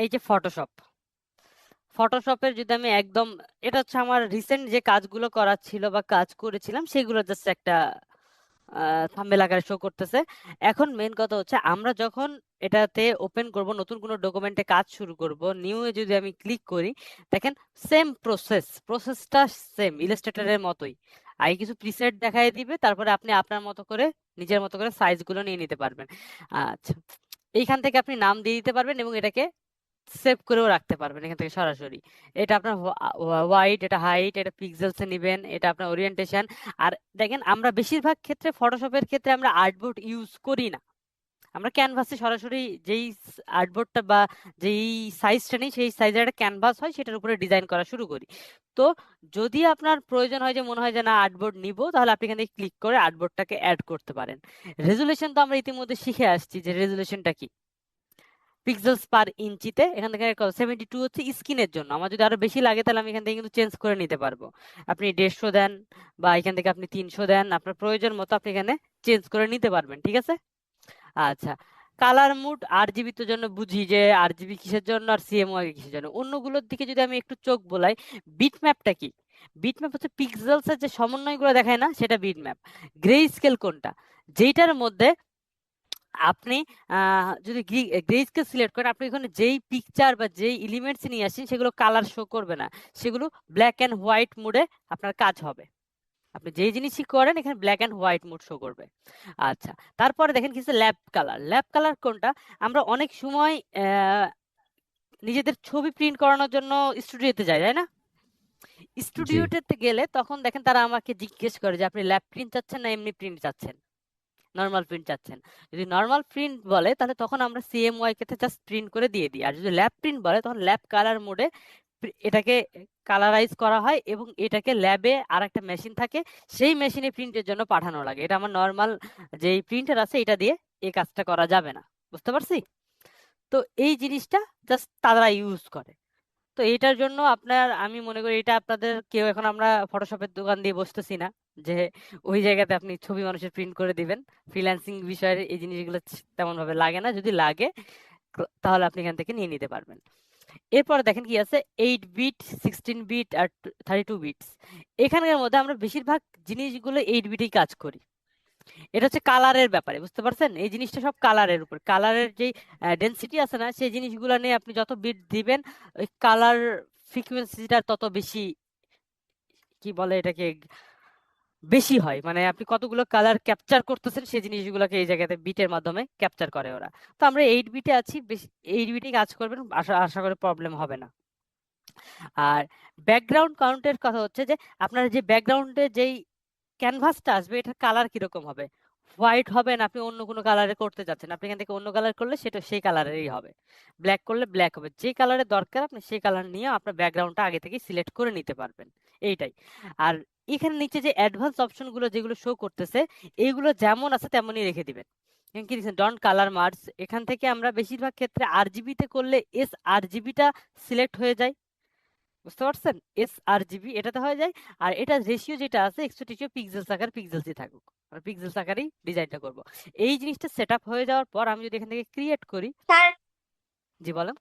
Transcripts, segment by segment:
এই যে ফটোশপের যদি আমি একদম, এটা হচ্ছে আমার রিসেন্ট যে কাজগুলো করার ছিল বা কাজ করেছিলাম সেগুলো জাস্ট একটা থাম্বনেল আকারে শো করতেছে। এখন মেন কথা হচ্ছে আমরা যখন এটাতে ওপেন করব, নতুন কোনো ডকুমেন্টে কাজ শুরু করব, নিউ এ যদি আমি ক্লিক করি, দেখেন সেম প্রসেসটা সেম ইলাস্ট্রেটরের মতোই। আগে কিছু প্রিসেট দেখাই দিবে, তারপরে আপনি আপনার মতো করে নিজের মতো করে সাইজগুলো নিয়ে নিতে পারবেন। আচ্ছা, এইখান থেকে আপনি নাম দিয়ে দিতে পারবেন এবং এটাকে সেভ করেও রাখতে পারবেন এখান থেকে সরাসরি। এটা আপনার হোয়াইট, এটা হাইট, এটা পিক্সেলসে নেবেন, এটা আপনার ওরিয়েন্টেশন। আর দেখেন আমরা বেশিরভাগ ক্ষেত্রে ফটোশপের ক্ষেত্রে আমরা আর্টবোর্ড ইউজ করি না, আমরা ক্যানভাসে সরাসরি যেই আর্টবোর্ডটা বা যেই সাইজটা নেই সেই সাইজের একটা ক্যানভাস হয় সেটার উপরে ডিজাইন করা শুরু করি। তো যদি আপনার প্রয়োজন হয় যে মনে হয় যে না আর্টবোর্ড নিব, তাহলে আপনি এখানে ক্লিক করে আর্টবোর্ডটাকে অ্যাড করতে পারেন। রেজুলেশন তো আমরা ইতিমধ্যে শিখে আসছি যে রেজুলেশনটা কি, পিক্সেলস পার ইঞ্চিতে। এখান থেকে 72 হচ্ছে স্ক্রিনের জন্য, আমার যদি আরো বেশি লাগে তাহলে আমি এখান থেকে কিন্তু চেঞ্জ করে নিতে পারবো। আপনি 150 দেন বা এখান থেকে আপনি 300 দেন, আপনার প্রয়োজন মতো আপনি এখানে চেঞ্জ করে নিতে পারবেন, ঠিক আছে। আচ্ছা, কালার মুড আরজিবি তো জন্য বুঝি যে আরজিবি কিসের জন্য আর সিএমওয়াই কিসের জন্য। অন্যগুলোর দিকে যদি আমি একটু চোখ বোলাই, বিটম্যাপটা কি? বিটম্যাপ হচ্ছে পিক্সেলসের যে সমন্বয়গুলো দেখায় না, সেটা বিটম্যাপ। গ্রে স্কেল কোনটা? যেইটার মধ্যে আপনি যদি গ্রে স্কেল সিলেক্ট করেন, আপনি এখানে যেই পিকচার বা যেই এলিমেন্টস নিয়ে আসেন সেগুলো কালার শো করবে না, সেগুলো ব্ল্যাক অ্যান্ড হোয়াইট মুডে আপনার কাজ হবে। আপনি যেই জিনিসই করেন এখানে black and white mode show করবে। আচ্ছা, তারপরে দেখেন কিছু ল্যাব কালার কোনটা? আমরা অনেক সময় নিজেদের ছবি প্রিন্ট করানোর জন্য স্টুডিওতে যাই, তাই না? জি। স্টুডিওতে গেলে তখন দেখেন তারা আমাকে জিজ্ঞেস করে যে আপনি ল্যাব প্রিন্ট চাচ্ছেন না এমনি প্রিন্ট চাচ্ছেন, নর্মাল প্রিন্ট চাচ্ছেন। যদি নর্মাল প্রিন্ট বলে তাহলে তখন আমরা সিএমওয়াই কে জাস্ট প্রিন্ট করে দিয়ে দিই, আর যদি ল্যাব প্রিন্ট বলে তখন ল্যাব কালার মোডে এটাকে কালারাইজ করা হয় এবং এটাকে ল্যাবে আর একটা মেশিন থাকে, সেই মেশিনে প্রিন্টের জন্য পাঠানো লাগে। এটা আমার নর্মাল যেই প্রিন্টার আছে এটা দিয়ে এই কাজটা করা যাবে না, বুঝতে পারছি? তো এই জিনিসটা জাস্ট তারা ইউজ করে। তো এইটার জন্য আপনার, আমি মনে করি এটা আপনাদের কেউ, এখন আমরা ফটোশপের দোকান দিয়ে বসতেছি না যে ওই জায়গাতে আপনি ছবি মানুষের প্রিন্ট করে দিবেন। ফ্রিল্যান্সিং বিষয়ের এই জিনিসগুলো তেমন ভাবে লাগে না, যদি লাগে তাহলে আপনি এখান থেকে নিয়ে নিতে পারবেন। এরপরে দেখেন কি আছে, 8 বিট, 16 বিট আর 32 বিটস। এখানকার মধ্যে আমরা বেশিরভাগ জিনিসগুলো 8 বিটেই কাজ করি। এটা হচ্ছে কালারের ব্যাপারে, বুঝতে পারছেন? এই জিনিসটা সব কালারের উপর, কালারের যে ডেনসিটি আছে না, সেই জিনিসগুলো নিয়ে আপনি যত বিট দিবেন ওই কালার ফ্রিকোয়েন্সিটা তত বেশি, কি বলে এটাকে, বেশি হয়। মানে আপনি কতগুলো কালার ক্যাপচার করতেছেন সেই জিনিসগুলোকে এই জায়গাতে বিটের মাধ্যমে ক্যাপচার করে ওরা। তো আমরা 8 বিটে আছি, বেশি 8 বিটে কাজ করবেন, আশা আশা করে প্রবলেম হবে না। আর ব্যাকগ্রাউন্ড কাউন্টের কথা হচ্ছে যে আপনার যে ব্যাকগ্রাউন্ডে যেই ক্যানভাসটা আসবে এটার কালার কিরকম হবে? হোয়াইট হবে না আপনি অন্য কোনো কালারে করতে যাচ্ছেন, আপনি এখান থেকে অন্য কালার করলে সেটা সেই কালারেরই হবে, ব্ল্যাক করলে ব্ল্যাক হবে। যে কালারের দরকার আপনি সেই কালার নিয়ে আপনার ব্যাকগ্রাউন্ডটা আগে থেকে সিলেক্ট করে নিতে পারবেন, এইটাই। আর এখানে নিচে যে অ্যাডভান্স অপশনগুলো যেগুলো শো করতেছে, এইগুলো যেমন আছে তেমনই রেখে দিবেন। এখানে কি দিচ্ছেন, ডন কালার মার্জ, এখান থেকে আমরা বেশিরভাগ ক্ষেত্রে আরজিবিতে করলে এস আরজিবিটা সিলেক্ট হয়ে যায়, বুঝতে পারছেন? এস আর জিবি এটাতে হয়ে যায়। আর এটা রেশিও যেটা আছে এক্সপেক্টেড পিক্সেলস আকার পিক্সেলসই থাকুক, আমরা পিক্সেলস আকারেই ডিজাইনটা করব। এই জিনিসটা সেট আপ হয়ে যাওয়ার পর আমি যদি এখান থেকে ক্রিয়েট করি। স্যার, জি বলেন।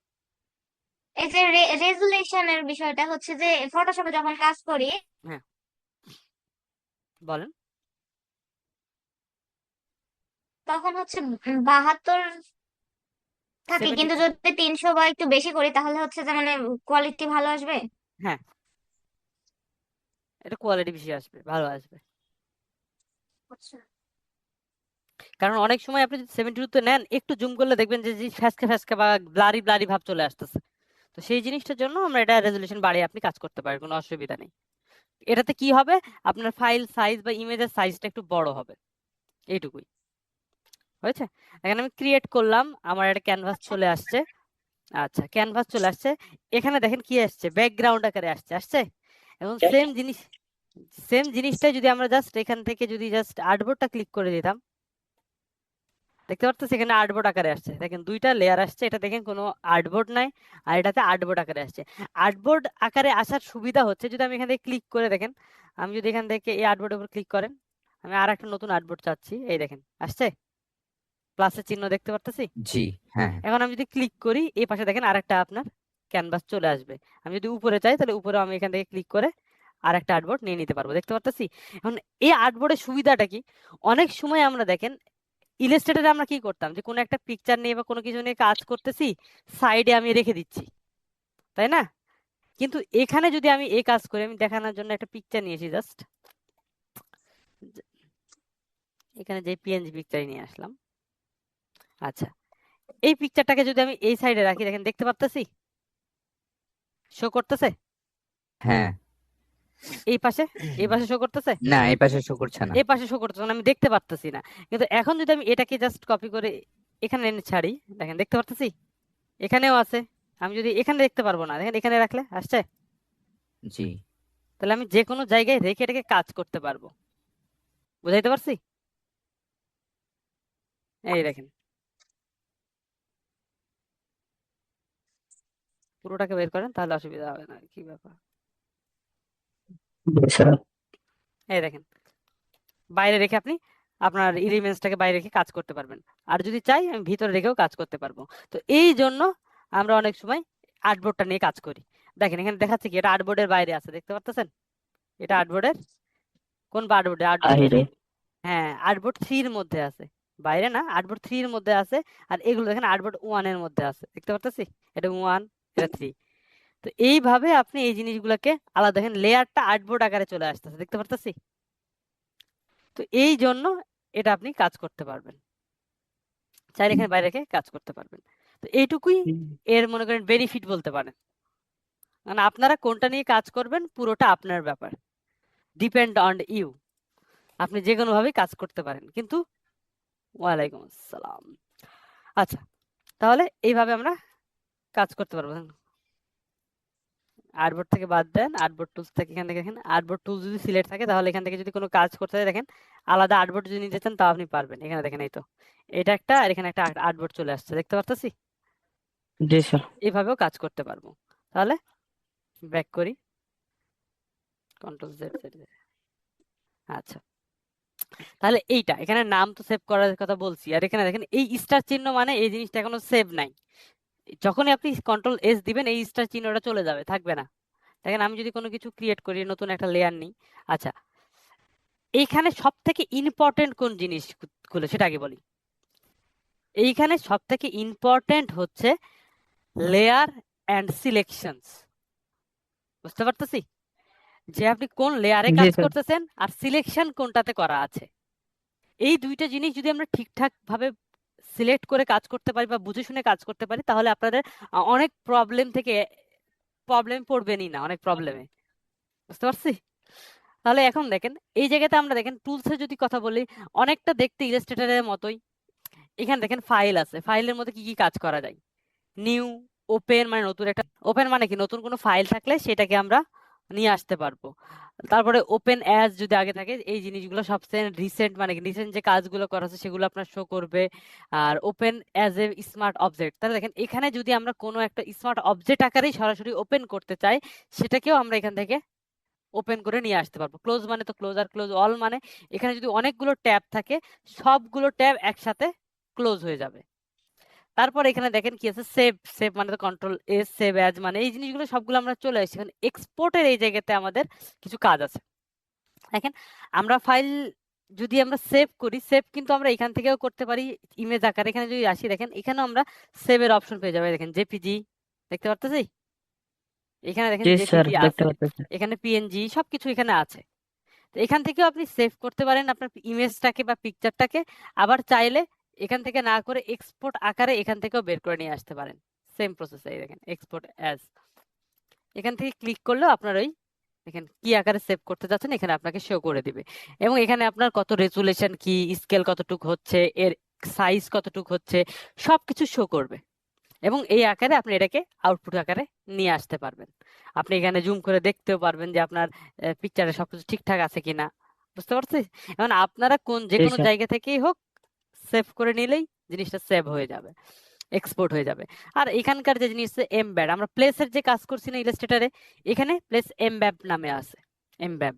এই যে রেজুলেশনের বিষয়টা হচ্ছে যে ফটোশপে যখন কাজ করি হ্যাঁ, বলেন। তখন হচ্ছে 72 থাকে, সেভেন্টি কিন্তু যদি 300 বা একটু বেশি করি তাহলে হচ্ছে যে মানে কোয়ালিটি ভালো আসবে। হ্যাঁ, এটা কোয়ালিটি বেশি আসবে, ভালো আসবে। আচ্ছা। কারণ অনেক সময় আপনি যদি 72 নেন, একটু জুম করলে দেখবেন যে যে ফ্যাসকা ফ্যাসকা বা ব্লারি ব্লারি ভাব চলে আসতেছে। তো সেই জিনিসটার জন্য আমরা এটা রেজলিউশন বাড়িয়ে আপনি কাজ করতে পারেন, কোনো অসুবিধা নেই। এটাতে কি হবে, আপনার ফাইল সাইজ বা ইমেজের সাইজটা একটু বড় হবে, এইটুকুই। হয়েছে? এখানে আমি ক্রিয়েট করলাম, আমার একটা ক্যানভাস আচ্ছা। চলে আসছে। আচ্ছা, ক্যানভাস চলে আসছে। এখানে দেখেন কি আসছে, ব্যাকগ্রাউন্ড আকারে আসছে আসছে। এবং সেম জিনিসটাই যদি আমরা জাস্ট এখান থেকে যদি জাস্ট আর্টবোর্ডটা ক্লিক করে দিতাম, দেখতে পারতেছি এখানে আর্টবোর্ড আকারে আসছে। দেখেন দুইটা লেয়ার আসছে, এটা দেখেন কোনো আর্টবোর্ড নাই, আর এটাতে আর্টবোর্ড আকারে আসছে। আর্টবোর্ড আকারে আসার সুবিধা হচ্ছে, যদি আমি এখান থেকে ক্লিক করে দেখেন, আমি যদি এখান থেকে এই আর্টবোর্ডের উপর ক্লিক করেন, আমি আর একটা নতুন আর্টবোর্ড চাচ্ছি, এই দেখেন আসছে, প্লাসের চিহ্ন দেখতে পারতেছি। জি হ্যাঁ এখন আমি যদি ক্লিক করি এই পাশে দেখেন আরেকটা আপনার ক্যানভাস চলে আসবে। আমি যদি উপরে চাই তাহলে উপরে আমি এখান থেকে ক্লিক করে আরেকটা আর্টবোর্ড নিয়ে নিতে পারবো, দেখতে পারতেছি। এখন এই আর্টবোর্ডের সুবিধাটা কি, অনেক সময় আমরা দেখেন ইলাস্ট্রেটরে আমরা কি করতাম যে কোনো একটা পিকচার নিয়ে বা কোনো কিছু নিয়ে কাজ করতেছি, সাইডে আমি রেখে দিচ্ছি, তাই না? কিন্তু এখানে যদি আমি এই কাজ করি, আমি দেখানোর জন্য একটা পিকচার নিয়েছি জাস্ট, এখানে যে পিএনজি পিকচার নিয়ে আসলাম। আচ্ছা, এই পিকচারটাকে যদি আমি এই সাইডে রাখি, দেখেন দেখতে পারতেছি শো করতেছে হ্যাঁ এই পাশে, এই পাশে শো করতেছে, না এই পাশে শো করছে না। এই পাশে শো করতেছে না, আমি দেখতে পারতেছি না। কিন্তু এখন যদি আমি এটাকে জাস্ট কপি করে এখানে এনে ছাড়ি, দেখেন দেখতে পারতেছি এখানেও আছে। আমি যদি এখানে দেখতে পারবো না, দেখেন এখানে রাখলে আসছে। জি তাহলে আমি যে কোনো জায়গায় রেখে এটাকে কাজ করতে পারবো, বুঝাইতে পারছি? এই দেখেন পুরোটাকে বের করেন তাহলে অসুবিধা হবে না, কি ব্যাপার। এই দেখেন বাইরে রেখে আপনি আপনার এলিমেন্টসটাকে বাইরে রেখে কাজ করতে পারবেন, আর যদি চাই আমি ভিতরে রেখেও কাজ করতে পারবো। তো এই জন্য আমরা অনেক সময় আর্টবোর্ডটা নিয়ে কাজ করি। দেখেন এখানে দেখাচ্ছে কি এটা আর্টবোর্ডের বাইরে আছে, দেখতে পাচ্ছেন? এটা আর্টবোর্ডের কোন আর্টবোর্ডে, আর্টবোর্ড, হ্যাঁ আর্টবোর্ড 3 এর মধ্যে আছে, বাইরে না, আর্টবোর্ড 3 এর মধ্যে আছে। আর এগুলো দেখেন আর্টবোর্ড 1 এর মধ্যে আছে, দেখতে পাচ্ছি এটা 1 এটা 3। তো এইভাবে আপনি এই জিনিসগুলোকে আলাদা, দেখেন লেয়ারটা আর্টবোর্ড আকারে চলে আসতেছে, দেখতে পারতেছি। তো এই জন্য এটা আপনি কাজ করতে পারবেন, চাইলে এখানে বাইরে রেখে কাজ করতে পারবেন। তো এইটুকুই এর মনে করেন বেনিফিট বলতে পারেন। মানে আপনারা কোনটা নিয়ে কাজ করবেন পুরোটা আপনার ব্যাপার, ডিপেন্ড অন ইউ, আপনি যে কোনো ভাবে কাজ করতে পারেন। কিন্তু ওয়ালাইকুম আসসালাম। আচ্ছা, তাহলে এইভাবে আমরা কাজ করতে পারবো। আর্টবোর্ড থেকে বাদ দেন, আর্টবোর্ড টুলস থেকে এখান থেকে দেখেন আর্টবোর্ড টুল যদি সিলেক্ট থাকে তাহলে এখান থেকে যদি কোনো কাজ করতে হয়, দেখেন আলাদা আর্টবোর্ড যদি নিতে চান তাও আপনি পারবেন। এখানে দেখেন এই তো এটা একটা, আর এখানে একটা আর্টবোর্ড চলে আসছে, দেখতে পারতেছি। জি স্যার। এইভাবেও কাজ করতে পারবো। তাহলে ব্যাক করি, কন্ট্রোল জেড জেড। আচ্ছা, তাহলে এইটা এখানে নাম তো সেভ করার কথা বলছি, আর এখানে দেখেন এই স্টার চিহ্ন মানে এই জিনিসটা এখনো সেভ নাই। যখনই আপনি কন্ট্রোল এস দিবেন এই স্টার চিহ্নটা চলে যাবে, থাকবে না। দেখেন আমি যদি কোনো কিছু ক্রিয়েট করি, নতুন একটা লেয়ার নিই। আচ্ছা, এইখানে সব থেকে ইম্পর্টেন্ট কোন জিনিসগুলো সেটা আগে বলি। এইখানে সব থেকে ইম্পর্টেন্ট হচ্ছে লেয়ার অ্যান্ড সিলেকশনস, বুঝতে পারতেছি যে আপনি কোন লেয়ারে জি কাজ স্যার। করতেছেন আর সিলেকশন কোনটাতে করা আছে। এই দুইটা জিনিস যদি আমরা ঠিকঠাক ভাবে সিলেক্ট করে কাজ করতে পারি বা বুঝে শুনে কাজ করতে পারি, তাহলে আপনাদের অনেক প্রবলেম থেকে প্রবলেম পড়বেনই না, অনেক প্রবলেমে, বুঝতে পারছি? তাহলে এখন দেখেন এই জায়গাতে আমরা দেখেন টুলসের যদি কথা বলি, অনেকটা দেখতে ইলাস্ট্রেটরের মতোই। এখানে দেখেন ফাইল আছে, ফাইলের মধ্যে কি কি কাজ করা যায়। নিউ, ওপেন মানে নতুন একটা, ওপেন মানে কি নতুন কোনো ফাইল থাকলে সেটাকে আমরা নিয়ে আসতে পারবো। তারপরে ওপেন অ্যাজ যদি আগে থাকে, এই জিনিসগুলো সবচেয়ে রিসেন্ট মানে রিসেন্ট যে কাজগুলো করা আছে সেগুলো আপনার শো করবে। আর open as a smart object, তাহলে দেখেন এখানে যদি আমরা কোনো একটা স্মার্ট অবজেক্ট আকারেই সরাসরি ওপেন করতে চাই, সেটাকেও আমরা এখান থেকে ওপেন করে নিয়ে আসতে পারবো। ক্লোজ মানে তো ক্লোজ, আর ক্লোজ অল মানে এখানে যদি অনেকগুলো ট্যাব থাকে সবগুলো ট্যাব একসাথে ক্লোজ হয়ে যাবে। তারপর এখানে দেখেন কি আছে, সেভ, সেভ মানে তো কন্ট্রোল এস, সেভ অ্যাজ মানে এই জিনিসগুলো সবগুলো আমরা চলে আসছি। এখন এক্সপোর্টের এই জায়গাতে আমাদের কিছু কাজ আছে। দেখেন আমরা ফাইল যদি আমরা সেভ করি, সেভ কিন্তু আমরা এখান থেকেও করতে পারি ইমেজ আকারে। এখানে যদি আসি দেখেন এখানেও আমরা সেভের অপশন পেয়ে যাবো, দেখেন জেপিজি, দেখতে পারতেছি এখানে দেখেন জি স্যার, জেপিজি দেখতে আছে, পাচ্ছি। এখানে পিএনজি সবকিছু এখানে আছে। তো এখান থেকেও আপনি সেভ করতে পারেন আপনার ইমেজটাকে বা পিকচারটাকে। আবার চাইলে এখান থেকে না করে এক্সপোর্ট আকারে এখান থেকেও বের করে নিয়ে আসতে পারেন, সেম প্রসেস। এই দেখেন এক্সপোর্ট অ্যাজ, এখান থেকে ক্লিক করলেও আপনার ওই দেখেন কি আকারে সেভ করতে যাচ্ছেন এখানে আপনাকে শো করে দিবে। এবং এখানে আপনার কত রেজুলেশন কি, স্কেল কতটুকু হচ্ছে, এর সাইজ কতটুকু হচ্ছে, সবকিছু শো করবে। এবং এই আকারে আপনি এটাকে আউটপুট আকারে নিয়ে আসতে পারবেন। আপনি এখানে জুম করে দেখতেও পারবেন যে আপনার পিকচারে সবকিছু ঠিকঠাক আছে কিনা, বুঝতে পারছি? এখন আপনারা যে জি কোনো স্যার। জায়গা থেকেই হোক সেভ করে নিলেই জিনিসটা সেভ হয়ে যাবে, এক্সপোর্ট হয়ে যাবে। আর এখানকার যে জিনিস এমবেড, আমরা প্লেসের যে কাজ করছি না ইলাস্ট্রেটরে, এখানে প্লেস এমবেড নামে আছে, এমবেড।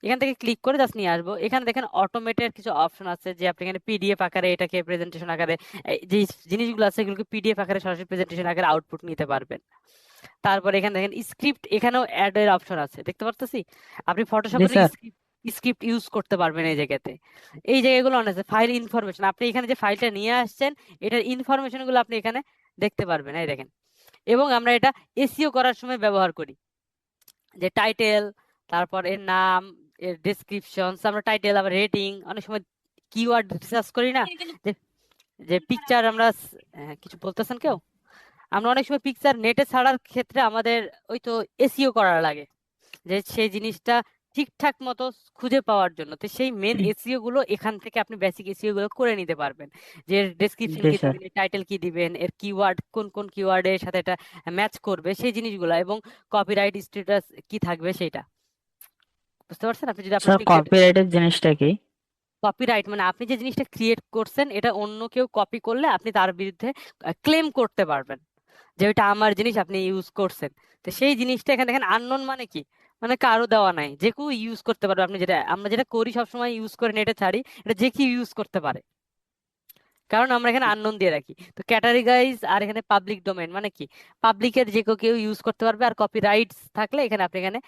এখান থেকে ক্লিক করে জাস্ট নিয়ে আসবো। এখানে দেখেন অটোমেটেড কিছু অপশন আছে যে আপনি এখানে পিডিএফ আকারে এটাকে প্রেজেন্টেশন আকারে যে জিনিসগুলো আছে এগুলোকে পিডিএফ আকারে সরাসরি প্রেজেন্টেশন আকারে আউটপুট নিতে পারবেন। তারপর এখানে দেখেন স্ক্রিপ্ট, এখানেও অ্যাড এর অপশন আছে দেখতে পারতেছি। আপনি জি ফটোশপের স্যার। স্ক্রিপ্ট ইউজ করতে পারবেন এই জায়গাতে। এই জায়গাগুলো অনেক আছে। ফাইল ইনফরমেশন, আপনি এখানে যে ফাইলটা নিয়ে আসছেন এটার ইনফরমেশন গুলো আপনি এখানে দেখতে পারবেন, এই দেখেন। এবং আমরা এটা এসইও করার সময় ব্যবহার করি, যে টাইটেল, তারপর এর নাম, এর ডেসক্রিপশন, আমরা টাইটেল আবার রেটিং, অনেক সময় কিওয়ার্ড রিসার্চ করি না, যে যে পিকচার আমরা কিছু বলতেছেন কেউ, আমরা অনেক সময় পিকচার নেটে ছাড়ার ক্ষেত্রে আমাদের ওই তো এসইও করা লাগে, যে সেই জিনিসটা ঠিকঠাক মতো খুঁজে পাওয়ার জন্য। তো সেই মেন এসইও গুলো এখান থেকে আপনি বেসিক এসইও গুলো করে নিতে পারবেন, যে ডেসক্রিপশন জি কি স্যার। দিবেন, টাইটেল কি দিবেন, এর কিওয়ার্ড কোন কোন কিওয়ার্ডের সাথে এটা ম্যাচ করবে সেই জিনিসগুলো, এবং কপিরাইট স্ট্যাটাস কি থাকবে সেটা। বুঝতে পারছেন? আপনি যদি আপনার স্যার কপিরাইটের জিনিসটা কি? কপিরাইট মানে আপনি যে জিনিসটা ক্রিয়েট করছেন এটা অন্য কেউ কপি করলে আপনি তার বিরুদ্ধে ক্লেম করতে পারবেন যে ওইটা আমার জিনিস আপনি ইউজ করছেন। তো সেই জিনিসটা এখানে দেখেন আননোন মানে কি, মানে কারো দেওয়া নাই, যে কেউ ইউজ করতে পারবে। আপনি যেটা আমরা যেটা করি সবসময় ইউজ করে নেটে ছাড়ি, এটা যে কেউ ইউজ করতে পারে, কারণ আমরা এখানে আননোন দিয়ে রাখি। তো ক্যাটাগরাইজ আর এখানে পাবলিক ডোমেইন মানে কি, পাবলিকের যে কেউ ইউজ করতে পারবে। আর কপিরাইটস থাকলে এখানে আপনি এখানে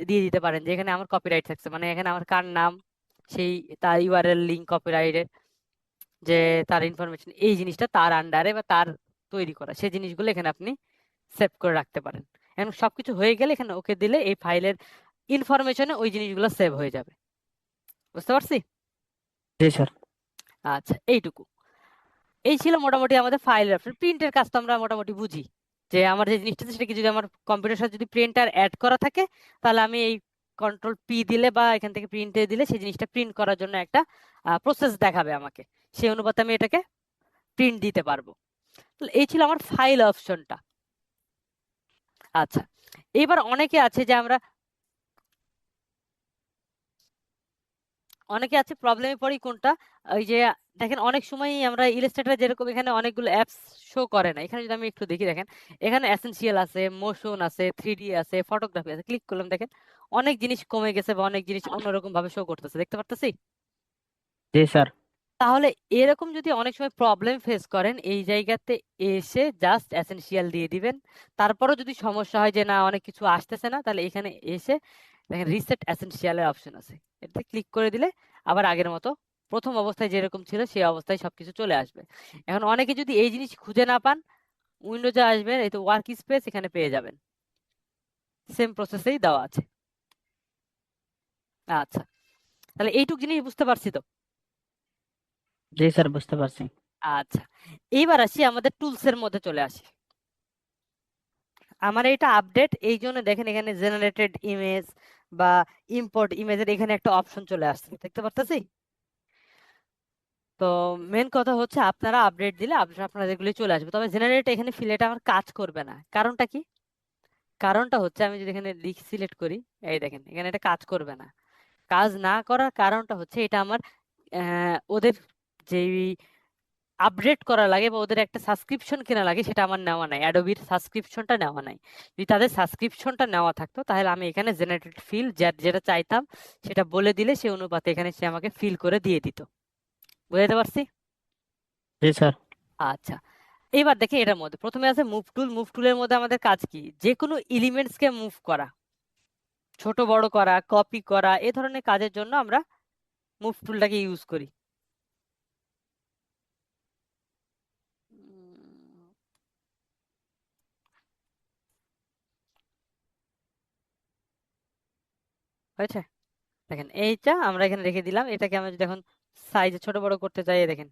দিয়ে দিতে পারেন যে এখানে আমার কপিরাইট থাকছে, মানে এখানে আমার কার নাম, সেই তার ইউআরএল লিঙ্ক কপিরাইটের, যে তার ইনফরমেশন এই জিনিসটা তার আন্ডারে বা তার তৈরি করা, সেই জিনিসগুলো এখানে আপনি সেভ করে রাখতে পারেন। এখন সবকিছু হয়ে গেলে এখানে ওকে দিলে এই ফাইলের ইনফরমেশনে ওই জিনিসগুলো সেভ হয়ে যাবে। বুঝতে পারছি? জি স্যার। আচ্ছা, এইটুকু। এই ছিল মোটামুটি আমাদের ফাইল রেফারেন্স। প্রিন্টের কাজ তো আমরা মোটামুটি বুঝি, যে আমার যে জিনিসটা আছে সেটাকে যদি আমার কম্পিউটার সাথে যদি প্রিন্টার অ্যাড করা থাকে তাহলে আমি এই কন্ট্রোল পি দিলে বা এখান থেকে প্রিন্টে দিলে সেই জিনিসটা প্রিন্ট করার জন্য একটা প্রসেস দেখাবে আমাকে, সেই অনুপাতে আমি এটাকে প্রিন্ট দিতে পারবো। তাহলে এই ছিল আমার ফাইল অপশনটা। আচ্ছা, এবার অনেকে আছে যে আমরা অনেকে আছে প্রবলেমে পড়ি কোনটা, ওই যে দেখেন অনেক সময় আমরা ইলাস্ট্রেটরে যেরকম এখানে অনেকগুলো অ্যাপস শো করে না, এখানে যদি আমি একটু দেখি দেখেন এখানে এসেনশিয়াল আছে, মোশন আছে, 3D আছে, ফটোগ্রাফি আছে, ক্লিক করলাম দেখেন অনেক জিনিস কমে গেছে বা অনেক জিনিস অন্যরকম ভাবে শো করতেছে, দেখতে পারতেছি। জি স্যার। তাহলে এরকম যদি অনেক সময় প্রবলেম ফেস করেন এই জায়গাতে এসে জাস্ট এসেনশিয়াল দিয়ে দিবেন। তারপরও যদি সমস্যা হয় যে না অনেক কিছু আসতেছে না, তাহলে এখানে এসে দেখেন রিসেট এসেনশিয়ালের অপশন আছে, এটাতে ক্লিক করে দিলে আবার আগের মতো প্রথম অবস্থায় যেরকম ছিল সেই অবস্থায় সবকিছু চলে আসবে। এখন অনেকে যদি এই জিনিস খুঁজে না পান, উইন্ডোজে আসবেন, এই তো ওয়ার্ক স্পেস এখানে পেয়ে যাবেন, সেম প্রসেসেই দেওয়া আছে। আচ্ছা, তাহলে এইটুক জিনিস বুঝতে পারছি তো। জি স্যার বুঝতে পারছি। আচ্ছা, এইবার আসি আমাদের টুলস এর মধ্যে চলে আসি। আমার এটা আপডেট, এই জন্য দেখেন এখানে জেনারেটেড ইমেজ বা ইম্পোর্ট ইমেজের এখানে একটা অপশন চলে আসছে, দেখতে পারতেছি। তো মেন কথা হচ্ছে আপনারা আপডেট দিলে আপনারা এগুলি চলে আসবে, তবে জেনারেট এখানে ফিলেটা আমার কাজ করবে না। কারণটা কি? কারণটা হচ্ছে আমি যদি এখানে সিলেক্ট করি, এই দেখেন এখানে এটা কাজ করবে না। কাজ না করার কারণটা হচ্ছে এটা আমার ওদের যেই আপডেট করা লাগে বা ওদের একটা সাবস্ক্রিপশন কেনা লাগে সেটা আমার নেওয়া নাই, অ্যাডোবির সাবস্ক্রিপশনটা নেওয়া নাই। যদি তাদের সাবস্ক্রিপশনটা নেওয়া থাকতো তাহলে আমি এখানে জেনারেটেড ফিল যেটা চাইতাম সেটা বলে দিলে সেই অনুপাতে এখানে সে আমাকে ফিল করে দিয়ে দিত। বুঝতে পারছি? জি স্যার। আচ্ছা, এবার দেখি এটার মধ্যে প্রথমে আছে মুভ টুল। মুভ টুলের মধ্যে আমাদের কাজ কি, যে কোনো এলিমেন্টসকে মুভ করা, ছোট বড় করা, কপি করা, এ ধরনের কাজের জন্য আমরা মুভ টুলটাকে ইউজ করি। উম, হয়েছে? দেখেন এইটা আমরা এখানে রেখে দিলাম, এটাকে আমরা যদি এখন সাইজে ছোট বড় করতে চাই, এই দেখেন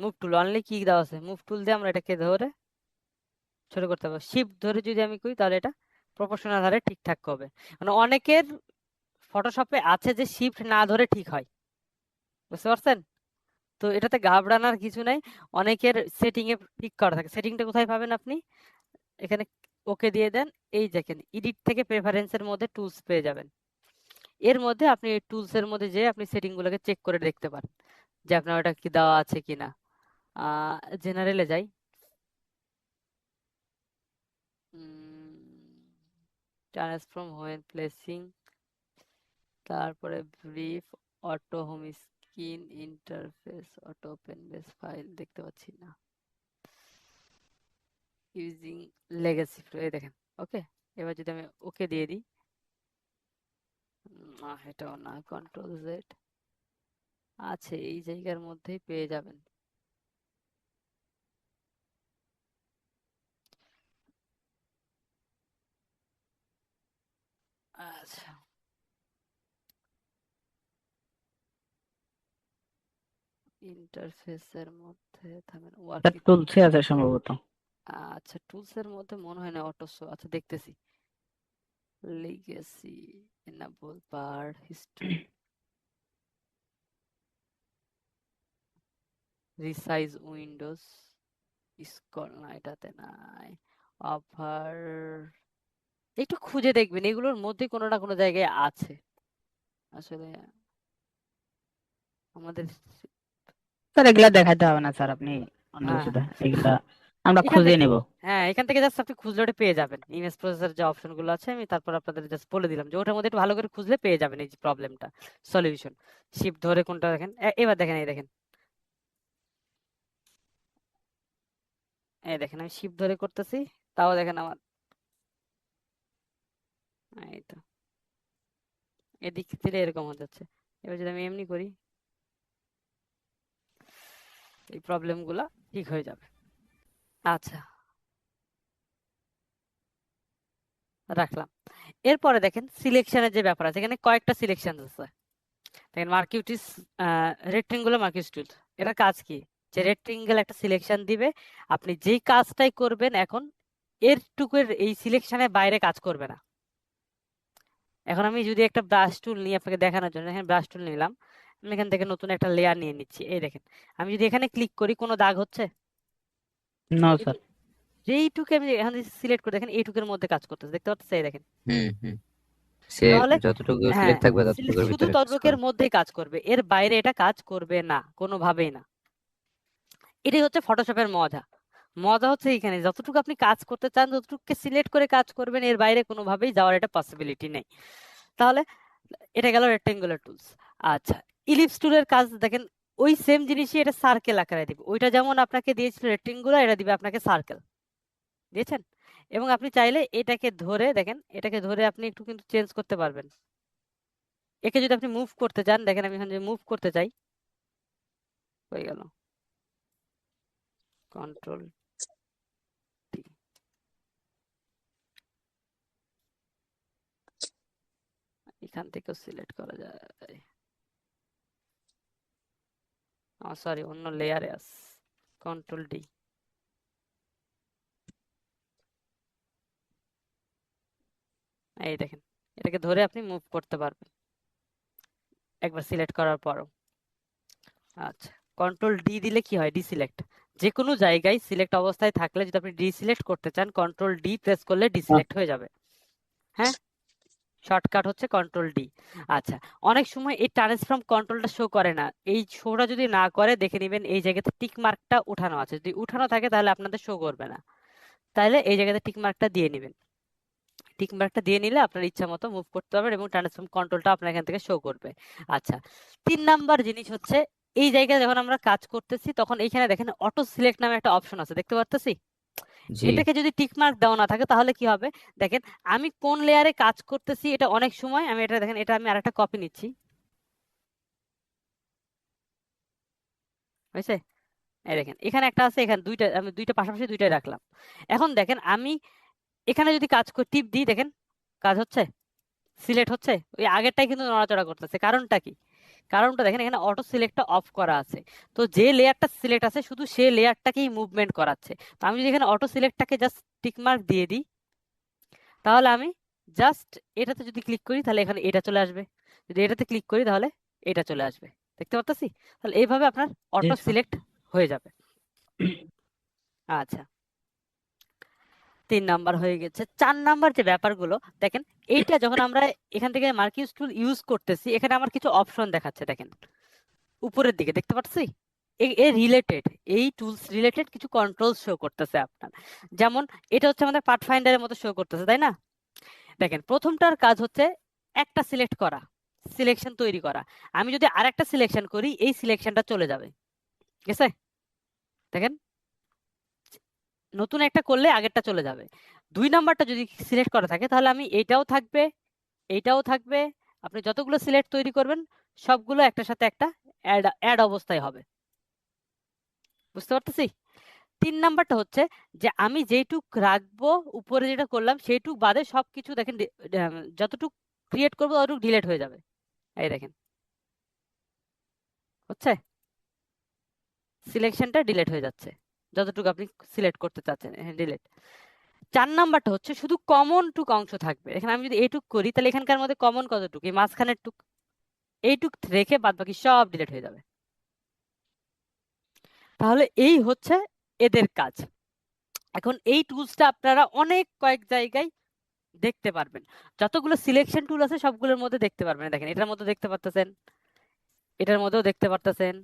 মুভ টুল অনলি কি দেওয়া আছে, মুভ টুল দিয়ে আমরা এটাকে ধরে ছোট করতে পারবো। শিফট ধরে যদি আমি করি তাহলে এটা প্রপোর্শনাল হারে ঠিকঠাক হবে। মানে অনেকের ফটোশপে আছে যে শিফট না ধরে ঠিক হয়, বুঝতে পারছেন? তো এটাতে ঘাবড়ানোর কিছু নাই, অনেকের সেটিং এ ঠিক করা থাকে। সেটিংটা কোথায় পাবেন আপনি? এখানে ওকে দিয়ে দেন, এই দেখেন এডিট থেকে প্রেফারেন্সের মধ্যে টুলস পেয়ে যাবেন। এর মধ্যে আপনি টুলস এর মধ্যে যে আপনি সেটিং গুলোকে চেক করে দেখতে পারেন যে আপনার ওটা কি দেওয়া আছে কিনা। জেনারেলে যাই, ট্রান্সফর্ম হোয়েন প্লেসিং, তারপরে brief, auto home screen interface, auto open base file দেখতে পাচ্ছি না, ইউজিং লেগাসি এই দেখেন। ওকে, এবার যদি আমি ওকে দিয়ে দিই, না এটাও না, কন্ট্রোল জেড আছে, এই জায়গার মধ্যেই পেয়ে যাবেন। আচ্ছা, ইন্টারফেসের মধ্যে থামেন, স্যার ওয়ার্ক। টুলসে আছে সম্ভবত। আচ্ছা, টুলস এর মধ্যে মনে হয় না অটো শো, আচ্ছা দেখতেছি। লেগেসি, এনেবল বার হিস্টরি, রিসাইজ উইন্ডোজ, স্ক্রল না, এটাতে নাই। অফার, একটু খুঁজে দেখবেন, এগুলোর মধ্যে কোনো না কোনো জায়গায় আছে আসলে আমাদের। স্যার এগুলা দেখাতে হবে না স্যার, আপনি অন্য হ্যাঁ, কিছু এগুলা আমরা এখান খুঁজে থেকে, নিব। হ্যাঁ এখান থেকে জাস্ট আপনি খুঁজলে ওটা পেয়ে যাবেন। ইমেজ প্রসেসর যে অপশন গুলো আছে আমি তারপর আপনাদের জাস্ট বলে দিলাম যে ওটার মধ্যে একটু ভালো করে খুঁজলে পেয়ে যাবেন এই যে প্রবলেমটা সলিউশন। শিফট ধরে কোনটা দেখেন, এবার দেখেন, এই দেখেন, এই দেখেন আমি শিফট ধরে করতেছি, তাও দেখেন আমার এই তো এদিক থেকে এরকম হয়ে যাচ্ছে। এবার যদি আমি এমনি করি, এই প্রবলেম গুলা ঠিক হয়ে যাবে। আচ্ছা, রাখলাম। এরপরে দেখেন সিলেকশনের যে ব্যাপার আছে, এখানে কয়েকটা সিলেকশন আছে। দেখেন মার্কিউটিস, রেক্টেঙ্গুলার মার্কিউস টুল, এটা কাজ কি, যে রেক্টেঙ্গেল একটা সিলেকশন দিবে, আপনি যেই কাজটাই করবেন এখন এর টুকুর এই সিলেকশনের বাইরে কাজ করবে না। এখন আমি যদি একটা ব্রাশ টুল নিয়ে আপনাকে দেখানোর জন্য এখানে ব্রাশ টুল নিলাম, আমি এখান থেকে নতুন একটা লেয়ার নিয়ে নিচ্ছি। এই দেখেন আমি যদি এখানে ক্লিক করি কোনো দাগ হচ্ছে? নো এই স্যার। যেইটুকু আমি এখানে সিলেক্ট করে দেখেন এইটুকুর মধ্যে কাজ করতেছে, দেখতে পাচ্ছেন? এই দেখেন, হুম হুম সে তাহলে যতটুকু হ্যাঁ, সিলেক্ট থাকবে ততটুকুর শুধু ভিতরে কাজ ততটুকের করে। মধ্যেই কাজ করবে, এর বাইরে এটা কাজ করবে না কোনোভাবেই না। এটাই হচ্ছে ফটোশপের মজা। মজা হচ্ছে এখানে যতটুকু আপনি কাজ করতে চান ততটুকুকে সিলেক্ট করে কাজ করবেন, এর বাইরে কোনোভাবেই যাওয়ার এটা পসিবিলিটি নেই। তাহলে এটা গেল রেক্টেঙ্গুলার টুলস। আচ্ছা, ইলিপস টুলের কাজ দেখেন, ওই সেম জিনিসই এটা সার্কেল আকারে দিবে। ওইটা যেমন আপনাকে দিয়েছিল রেক্টেঙ্গুলার, এটা দিবে আপনাকে সার্কেল দিয়েছেন। এবং আপনি চাইলে এটাকে ধরে দেখেন, এটাকে ধরে আপনি একটু কিন্তু চেঞ্জ করতে পারবেন। একে যদি আপনি মুভ করতে চান, দেখেন আমি এখানে মুভ করতে চাই, হয়ে গেল কন্ট্রোল টি, এখান থেকেও সিলেক্ট করা যায়। সরি, অন্য লেয়ারে আস, কন্ট্রোল ডি, এই দেখেন এটাকে ধরে আপনি মুভ করতে পারবেন একবার সিলেক্ট করার পরও। আচ্ছা, কন্ট্রোল ডি দিলে কি হয়, ডিসিলেক্ট। যে কোনো জায়গায় সিলেক্ট অবস্থায় থাকলে যদি আপনি ডিসিলেক্ট করতে চান কন্ট্রোল ডি প্রেস করলে ডিসিলেক্ট হয়ে যাবে। হ্যাঁ, শর্টকাট হচ্ছে কন্ট্রোল ডি। আচ্ছা, অনেক সময় এই ট্রান্সফর্ম কন্ট্রোলটা শো করে না, এই শোটা যদি না করে দেখে নেবেন এই জায়গাতে টিক মার্কটা উঠানো আছে, যদি উঠানো থাকে তাহলে আপনাদের শো করবে না, তাহলে এই জায়গাতে টিক মার্কটা দিয়ে নেবেন। টিক মার্কটা দিয়ে নিলে আপনার ইচ্ছা মতো মুভ করতে পারবেন এবং ট্রান্সফর্ম কন্ট্রোলটা আপনার এখান থেকে শো করবে। আচ্ছা, 3 নাম্বার জিনিস হচ্ছে এই জায়গায় যখন আমরা কাজ করতেছি তখন এইখানে দেখেন অটো সিলেক্ট নামে একটা অপশন আছে, দেখতে পারতেছি? জি এটাকে যদি টিক মার্ক দেওয়া না থাকে তাহলে কি হবে, দেখেন আমি কোন লেয়ারে কাজ করতেছি এটা অনেক সময় আমি এটা দেখেন, এটা আমি আরেকটা কপি নিচ্ছি, হয়েছে? এই দেখেন এখানে একটা আছে, এখানে দুইটা, আমি দুইটা পাশাপাশি দুইটাই রাখলাম। এখন দেখেন আমি এখানে যদি কাজ করে টিপ দিই, দেখেন কাজ হচ্ছে, সিলেক্ট হচ্ছে, ওই আগেরটাই কিন্তু নড়াচড়া করতেছে। কারণটা কি, কারণটা দেখেন এখানে অটো সিলেক্টটা অফ করা আছে, তো যে লেয়ারটা সিলেক্ট আছে শুধু সেই লেয়ারটাকেই মুভমেন্ট করাচ্ছে। তো আমি যদি এখানে অটো সিলেক্টটাকে জাস্ট টিক মার্ক দিয়ে দিই, তাহলে আমি জাস্ট এটাতে যদি ক্লিক করি তাহলে এখানে এটা চলে আসবে, যদি এটাতে ক্লিক করি তাহলে এটা চলে আসবে, দেখতে পাচ্ছি? তাহলে এইভাবে আপনার জি অটো স্যার। সিলেক্ট হয়ে যাবে। আচ্ছা, 3 নাম্বার হয়ে গেছে। 4 নাম্বার যে ব্যাপারগুলো দেখেন, এইটা যখন আমরা এখান থেকে মার্কিউস টুল ইউজ করতেছি এখানে আমার কিছু অপশন দেখাচ্ছে, দেখেন উপরের দিকে দেখতে পাচ্ছি, এ রিলেটেড, এই টুলস রিলেটেড কিছু কন্ট্রোল শো করতেছে আপনার। যেমন এটা হচ্ছে আমাদের পাথ ফাইন্ডারের মতো শো করতেছে, তাই না? দেখেন প্রথমটার কাজ হচ্ছে একটা সিলেক্ট করা, সিলেকশন তৈরি করা। আমি যদি আরেকটা সিলেকশন করি এই সিলেকশনটা চলে যাবে, ঠিক আছে? দেখেন নতুন একটা করলে আগেরটা চলে যাবে। 2 নাম্বারটা যদি সিলেক্ট করা থাকে তাহলে আমি এইটাও থাকবে, এইটাও থাকবে। আপনি যতগুলো সিলেক্ট তৈরি করবেন সবগুলো একটার সাথে একটা অ্যাড অবস্থায় হবে, বুঝতে পারতেছি? 3 নাম্বারটা হচ্ছে যে আমি যেইটুক রাখবো উপরে যেটা করলাম সেইটুক বাদে সবকিছু দেখেন যতটুক ক্রিয়েট করবো ততটুক ডিলিট হয়ে যাবে। এই দেখেন হচ্ছে সিলেকশনটা ডিলিট হয়ে যাচ্ছে যতটুকু আপনি সিলেক্ট করতে চাচ্ছেন, হ্যাঁ ডিলিট। 4 নাম্বারটা হচ্ছে শুধু কমন টুক অংশ থাকবে। এখানে আমি যদি এইটুক করি তাহলে এখানকার মধ্যে কমন কতটুক, এই মাঝখানের টুক, এইটুক রেখে বাদ বাকি সব ডিলিট হয়ে যাবে। তাহলে এই হচ্ছে এদের কাজ। এখন এই টুলসটা আপনারা অনেক কয়েক জায়গায় দেখতে পারবেন, যতগুলো সিলেকশন টুল আছে সবগুলোর মধ্যে দেখতে পারবেন। দেখেন এটার মধ্যে দেখতে পারতেছেন, এটার মধ্যেও দেখতে পারতেছেন,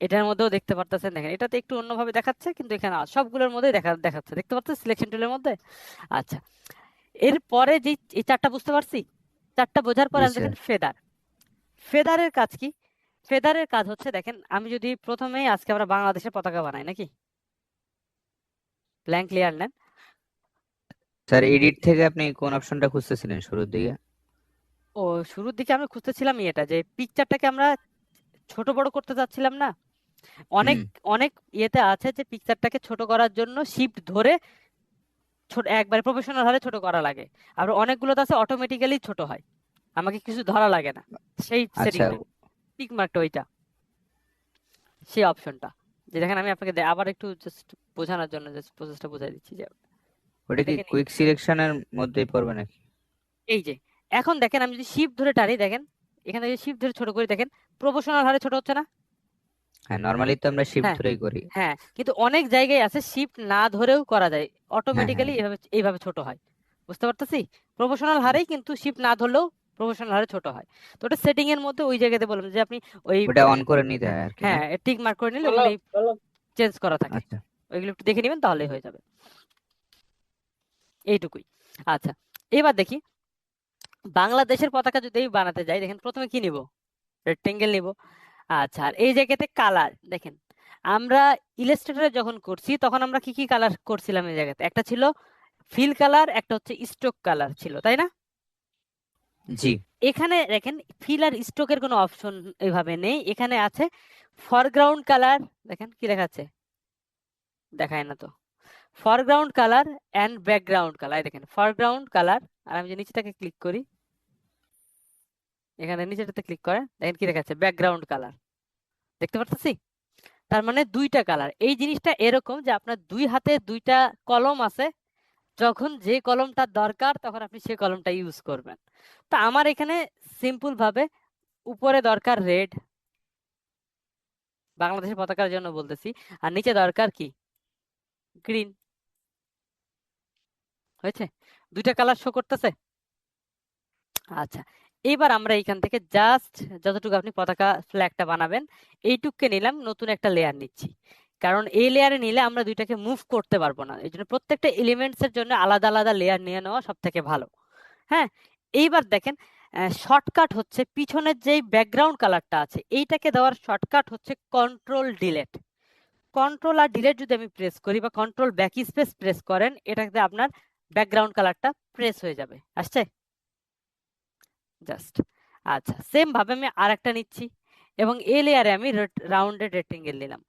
এটার মধ্যেও দেখতে পারতেছেন। দেখেন এটাতে একটু অন্যভাবে দেখাচ্ছে কিন্তু এখানে সবগুলোর মধ্যেই দেখাচ্ছে, দেখতে পাচ্ছেন সিলেকশন টুলের মধ্যে। আচ্ছা এরপরে যে এই 4টা বুঝতে পারছি, 4টা বোঝার পর জি আমি স্যার। দেখেন ফেদার। ফেদারের কাজ কি? ফেদারের কাজ হচ্ছে দেখেন আমি যদি প্রথমেই আজকে আমরা বাংলাদেশের পতাকা বানাই নাকি, ব্ল্যাঙ্ক লেয়ার নেন। স্যার এডিট থেকে আপনি কোন অপশনটা খুঁজতেছিলেন শুরুর দিকে? ও শুরুর দিকে আমি খুঁজতেছিলাম এটা যে পিকচারটাকে আমরা ছোট বড় করতে চাচ্ছিলাম না, অনেক হুম। অনেক ইয়েতে আছে যে পিকচারটাকে ছোট করার জন্য শিফট ধরে ছোট একবারে প্রফেশনাল হারে ছোট করা লাগে, আর অনেকগুলোতে আছে অটোমেটিক্যালি ছোট হয়, আমাকে কিছু ধরা লাগে না। সেই আচ্ছা সেটিংটা পিক মার্কটা ওইটা, সেই অপশনটা যে দেখেন আমি আপনাকে আবার একটু জাস্ট বোঝানোর জন্য জাস্ট প্রসেসটা বুঝাই দিচ্ছি যে ওটা কি দেখেন কুইক সিলেকশনের মধ্যেই পড়বে নাকি? এই যে এখন দেখেন আমি যদি শিফট ধরে টানি, দেখেন এখানে যদি শিফট ধরে ছোট করি দেখেন প্রফেশনাল হারে ছোট হচ্ছে না? হ্যাঁ নরমালি তো আমরা শিফট হ্যাঁ ধরেই করি। হ্যাঁ, কিন্তু অনেক জায়গায় আছে শিফট না ধরেও করা যায়, হ্যাঁ অটোমেটিক্যালি হ্যাঁ। এইভাবে এইভাবে ছোট হয়, বুঝতে পারতেছি? প্রফেশনাল হারেই কিন্তু শিফট না ধরলেও প্রফেশনাল হারে ছোট হয়। তো ওটা সেটিং এর মধ্যে ওই জায়গাতে বললাম যে আপনি ওই ওটা অন করে নিতে হয় আর কি, না? হ্যাঁ টিক মার্ক করে নিলে ওখানে চেঞ্জ করা থাকে, আচ্ছা। ওইগুলো একটু দেখে নেবেন তাহলেই হয়ে যাবে, এইটুকুই। আচ্ছা এবার দেখি বাংলাদেশের পতাকা যদি আমি বানাতে যাই, দেখেন প্রথমে কি নিব, রেক্টেঙ্গেল নিব। আচ্ছা আর এই জায়গাতে কালার দেখেন আমরা ইলাস্ট্রেটরে যখন করছি তখন আমরা কি কি কালার করছিলাম এই জায়গাতে, একটা ছিল ফিল কালার, একটা হচ্ছে স্ট্রোক কালার ছিল, তাই না? জি। এখানে দেখেন ফিল আর স্ট্রোকের কোনো অপশন এইভাবে নেই, এখানে আছে ফরগ্রাউন্ড কালার। দেখেন কি লেখা আছে, দেখায় না তো, foreground colour and background colour. দেখেন ফরগ্রাউন্ড কালার, আর আমি যে নিচেটাকে ক্লিক করি, এখানে নিচেটাতে ক্লিক করে দেখেন কি লেখা আছে ব্যাকগ্রাউন্ড কালার, দেখতে পারতেছি? তার মানে 2টা কালার। এই জিনিসটা এরকম যে আপনার 2 হাতে 2টা কলম আছে, যখন যে কলমটা দরকার তখন আপনি সেই কলমটা ইউজ করবেন। তো আমার এখানে সিম্পল ভাবে উপরে দরকার রেড, বাংলাদেশের পতাকার জন্য বলতেছি, আর নিচে দরকার কি গ্রিন। হয়েছে? 2টা কালার শো করতেছে। আচ্ছা এবার আমরা এইখান থেকে জাস্ট যতটুকু আপনি পতাকা ফ্ল্যাগটা বানাবেন এইটুককে নিলাম, নতুন একটা লেয়ার নিচ্ছি, কারণ এই লেয়ারে নিলে আমরা 2টাকে মুভ করতে পারবো না, এই জন্য প্রত্যেকটা এলিমেন্টস এর জন্য আলাদা আলাদা লেয়ার নিয়ে নেওয়া সব থেকে ভালো। হ্যাঁ এইবার দেখেন শর্টকাট হচ্ছে পিছনের যেই ব্যাকগ্রাউন্ড কালারটা আছে এইটাকে দেওয়ার শর্টকাট হচ্ছে কন্ট্রোল ডিলেট। কন্ট্রোল আর ডিলেট যদি আমি প্রেস করি বা কন্ট্রোল ব্যাক স্পেস প্রেস করেন, এটাতে আপনার ব্যাকগ্রাউন্ড কালারটা প্রেস হয়ে যাবে, আসছে জাস্ট। আচ্ছা সেম ভাবে আমি আরেকটা নিচ্ছি এবং এই লেয়ারে আমি রাউন্ডেড রেক্টেঙ্গেল নিলাম।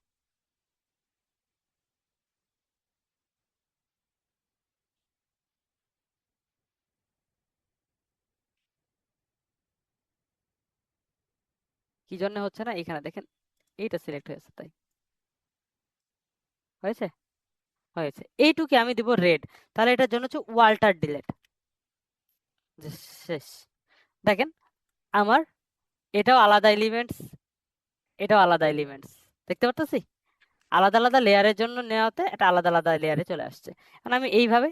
কি জন্য হচ্ছে না, এখানে দেখেন এইটা সিলেক্ট হয়েছে, তাই হয়েছে, হয়েছে। এইটুকে আমি দিব রেড, তাহলে এটার জন্য হচ্ছে ওয়াল্টার ডিলেট, শেষ। দেখেন আমার এটাও আলাদা এলিমেন্টস, এটাও আলাদা এলিমেন্টস, দেখতে পারতেছি? আলাদা আলাদা লেয়ারের জন্য নেওয়াতে এটা আলাদা আলাদা লেয়ারে চলে আসছে। কারণ আমি এইভাবে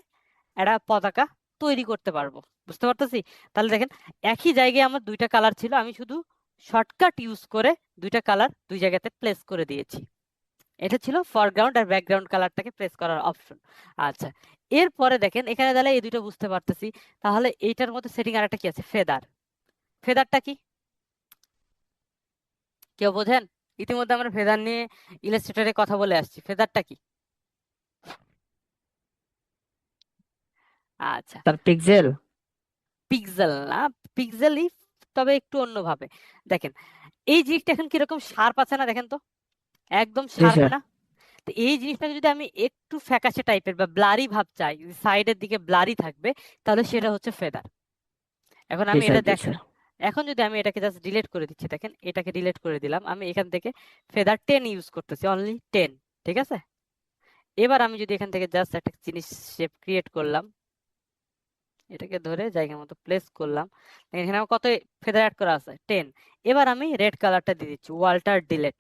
একটা পতাকা তৈরি করতে পারবো, বুঝতে পারতেছি? তাহলে দেখেন একই জায়গায় আমার 2টা কালার ছিল, আমি শুধু শর্টকাট ইউজ করে 2টা কালার 2 জায়গাতে প্লেস করে দিয়েছি। এটা ছিল ফরগ্রাউন্ড আর ব্যাকগ্রাউন্ড কালারটাকে প্রেস করার অপশন। আচ্ছা এরপরে দেখেন এখানে তাহলে এই 2টা বুঝতে পারতেছি, তাহলে এইটার মধ্যে সেটিং আর একটা কি আছে, ফেদার। ফেদারটা কি কেউ বোঝেন? ইতিমধ্যে আমরা ফেদার নিয়ে ইলাস্ট্রেটরে কথা বলে আসছি। ফেদারটা কি? আচ্ছা, স্যার পিক্সেল। পিক্সেল না, পিক্সেলই, তবে একটু অন্যভাবে। দেখেন এই জিনিসটা এখন কিরকম শার্প আছে না, দেখেন তো, একদম জি শার্প স্যার। না? তো এই জিনিসটাকে যদি আমি একটু ফ্যাকাশে টাইপের বা ব্লারি ভাব চাই, সাইডের দিকে ব্লারি থাকবে, তাহলে সেটা হচ্ছে ফেদার। এখন জি আমি স্যার। এটা জি দেখ, স্যার। এখন যদি আমি এটাকে জাস্ট ডিলিট করে দিচ্ছি, দেখেন এটাকে ডিলিট করে দিলাম, আমি এখান থেকে ফেদার 10 ইউজ করতেছি, অনলি 10। ঠিক আছে, এবার আমি যদি এখান থেকে জাস্ট একটা জিনিস শেপ ক্রিয়েট করলাম, এটাকে ধরে জায়গা মতো প্লেস করলাম, দেখেন এখানে আমার কত ফেদার অ্যাড করা আছে, 10। এবার আমি রেড কালারটা দিয়ে দিচ্ছি, ওয়াল্টার ডিলেট,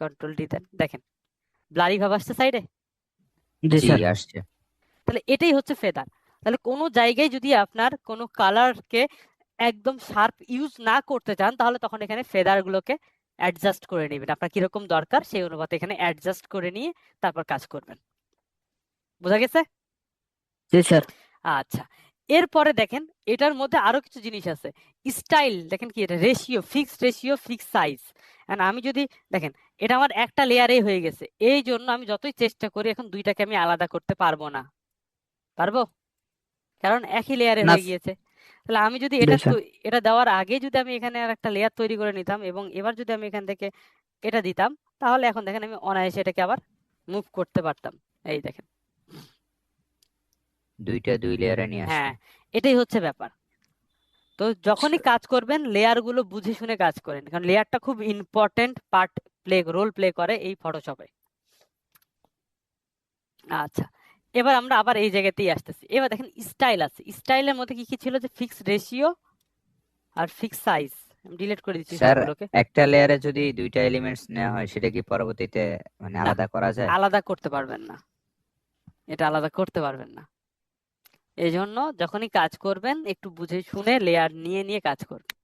কন্ট্রোল ডি দেন, দেখেন ব্লারি ভাব আসছে সাইডে। জি জি স্যার। আসছে। তাহলে এটাই হচ্ছে ফেদার। তাহলে কোনো জায়গায় যদি আপনার কোনো কালারকে একদম শার্প ইউজ না করতে চান, তাহলে তখন এখানে ফেদার গুলোকে অ্যাডজাস্ট করে নেবেন, আপনার কিরকম দরকার সেই অনুপাতে এখানে অ্যাডজাস্ট করে নিয়ে তারপর কাজ করবেন। বোঝা গেছে? জি স্যার। আচ্ছা, এরপরে দেখেন এটার মধ্যে আরো কিছু জিনিস আছে। স্টাইল দেখেন কি, এটা ratio, fixed ratio, fix size. আমি যদি দেখেন এটা আমার একটা লেয়ারেই হয়ে গেছে, এই জন্য আমি যতই চেষ্টা করি এখন দুইটাকে আমি আলাদা করতে পারবো না। পারবো? কারণ একই লেয়ারে না। হয়ে গিয়েছে। তাহলে আমি যদি জি এটা স্যার। এটা দেওয়ার আগে যদি আমি এখানে আর একটা লেয়ার তৈরি করে নিতাম এবং এবার যদি আমি এখান থেকে এটা দিতাম, তাহলে এখন দেখেন আমি অনায়াসে এটাকে আবার মুভ করতে পারতাম। এই দেখেন, দুইটা দুই লেয়ারে নিয়ে হ্যাঁ, আসলেন। এটাই হচ্ছে ব্যাপার। তো যখনই কাজ করবেন লেয়ার গুলো বুঝে শুনে কাজ করেন, কারণ লেয়ারটা খুব ইম্পর্টেন্ট পার্ট রোল প্লে করে এই ফটোশপে। আচ্ছা, এবার আমরা আবার এই জায়গাতেই আসতেছি। এবার দেখেন স্টাইল আছে, স্টাইলের মধ্যে কি কি ছিল, যে ফিক্সড রেশিও আর ফিক্স সাইজ। আমি ডিলিট করে দিচ্ছি স্যার সবগুলোকে। একটা লেয়ারে যদি দুইটা এলিমেন্টস নেওয়া হয় সেটা কি পরবর্তীতে মানে না, আলাদা করা যায়? আলাদা করতে পারবেন না, এটা আলাদা করতে পারবেন না। এই জন্য যখনই কাজ করবেন একটু বুঝে শুনে লেয়ার নিয়ে নিয়ে কাজ করবেন।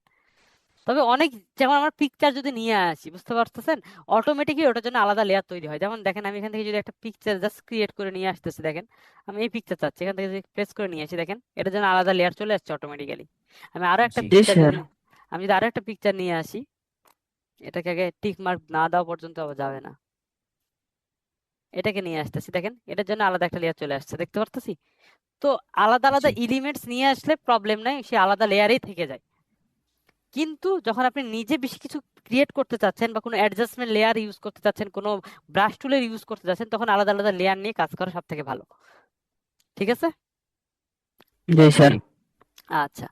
তবে অনেক, যেমন আমার পিকচার যদি নিয়ে আসি, বুঝতে পারতেছেন, অটোমেটিকলি ওটার জন্য আলাদা লেয়ার তৈরি হয়। যেমন দেখেন আমি এখান থেকে যদি একটা পিকচার জাস্ট ক্রিয়েট করে নিয়ে আসতেছি, দেখেন আমি এই পিকচার চাচ্ছি, এখান থেকে যদি প্রেস করে নিয়ে আসি, দেখেন এটার জন্য আলাদা লেয়ার চলে আসছে অটোমেটিক্যালি। আমি আরো একটা জি জি পিকচার স্যার। যদি, আমি যদি আরো একটা পিকচার নিয়ে আসি, এটাকে আগে টিক মার্ক না দেওয়া পর্যন্ত আবার যাবে না, এটাকে নিয়ে আসতেছি, দেখেন এটার জন্য আলাদা একটা লেয়ার চলে আসছে, দেখতে পারতেছি। তো আলাদা আলাদা জি এলিমেন্টস নিয়ে আসলে প্রবলেম নাই, সে আলাদা লেয়ারেই থেকে যায়। কিন্তু যখন আপনি নিজে বেশি কিছু ক্রিয়েট করতে চাচ্ছেন বা কোনো অ্যাডজাস্টমেন্ট লেয়ার ইউজ করতে চাচ্ছেন, কোনো ব্রাশ টুলের ইউজ করতে চাচ্ছেন, তখন আলাদা আলাদা লেয়ার নিয়ে কাজ করা সব থেকে ভালো। ঠিক আছে? জি স্যার। জি আচ্ছা,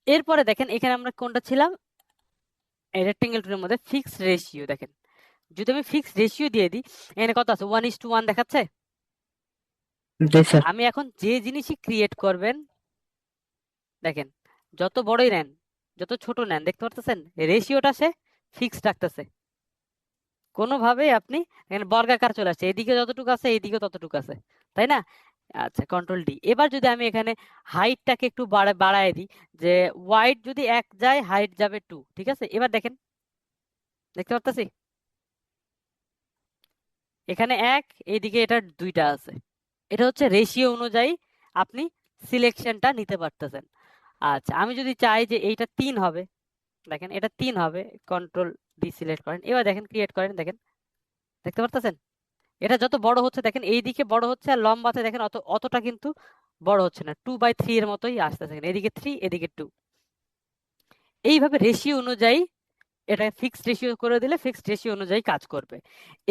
এরপরে দেখেন এখানে আমরা কোনটা ছিলাম, রেক্টেঙ্গেল টুলের মধ্যে ফিক্সড রেশিও। দেখেন যদি আমি ফিক্সড রেশিও দিয়ে দিই, এখানে কত আছে, 1:1 দেখাচ্ছে। জি স্যার। আমি এখন যে জিনিসই ক্রিয়েট করবেন, দেখেন যত বড়ই নেন যত ছোট নেন, দেখতে পারতেছেন রেশিওটা সে ফিক্সড রাখতেছে। কোনোভাবেই আপনি এখানে বর্গাকার চলে আসছে, এদিকে যতটুকু আছে এইদিকে ততটুকু আছে, তাই না? আচ্ছা, কন্ট্রোল ডি। এবার যদি আমি এখানে হাইটটাকে একটু বাড়ায় দিই, যে ওয়াইড যদি 1 যায় হাইট যাবে 2, ঠিক আছে? এবার দেখেন, দেখতে পারতেছি এখানে 1, এইদিকে এটা 2টা আছে। এটা হচ্ছে রেশিও অনুযায়ী আপনি সিলেকশনটা নিতে পারতেছেন। আচ্ছা, আমি যদি চাই যে এইটা 3 হবে, দেখেন এটা 3 হবে, কন্ট্রোল ডি সিলেক্ট করেন, এবার দেখেন ক্রিয়েট করেন, দেখেন দেখতে পারতেছেন এটা যত বড় হচ্ছে, দেখেন এইদিকে বড় হচ্ছে আর লম্বাতে দেখেন অতটা কিন্তু বড় হচ্ছে না, 2/3 এর মতোই আসতেছে, এদিকে 3 এদিকে 2। এইভাবে রেশিও অনুযায়ী এটা ফিক্সড রেশিও করে দিলে ফিক্সড রেশিও অনুযায়ী কাজ করবে।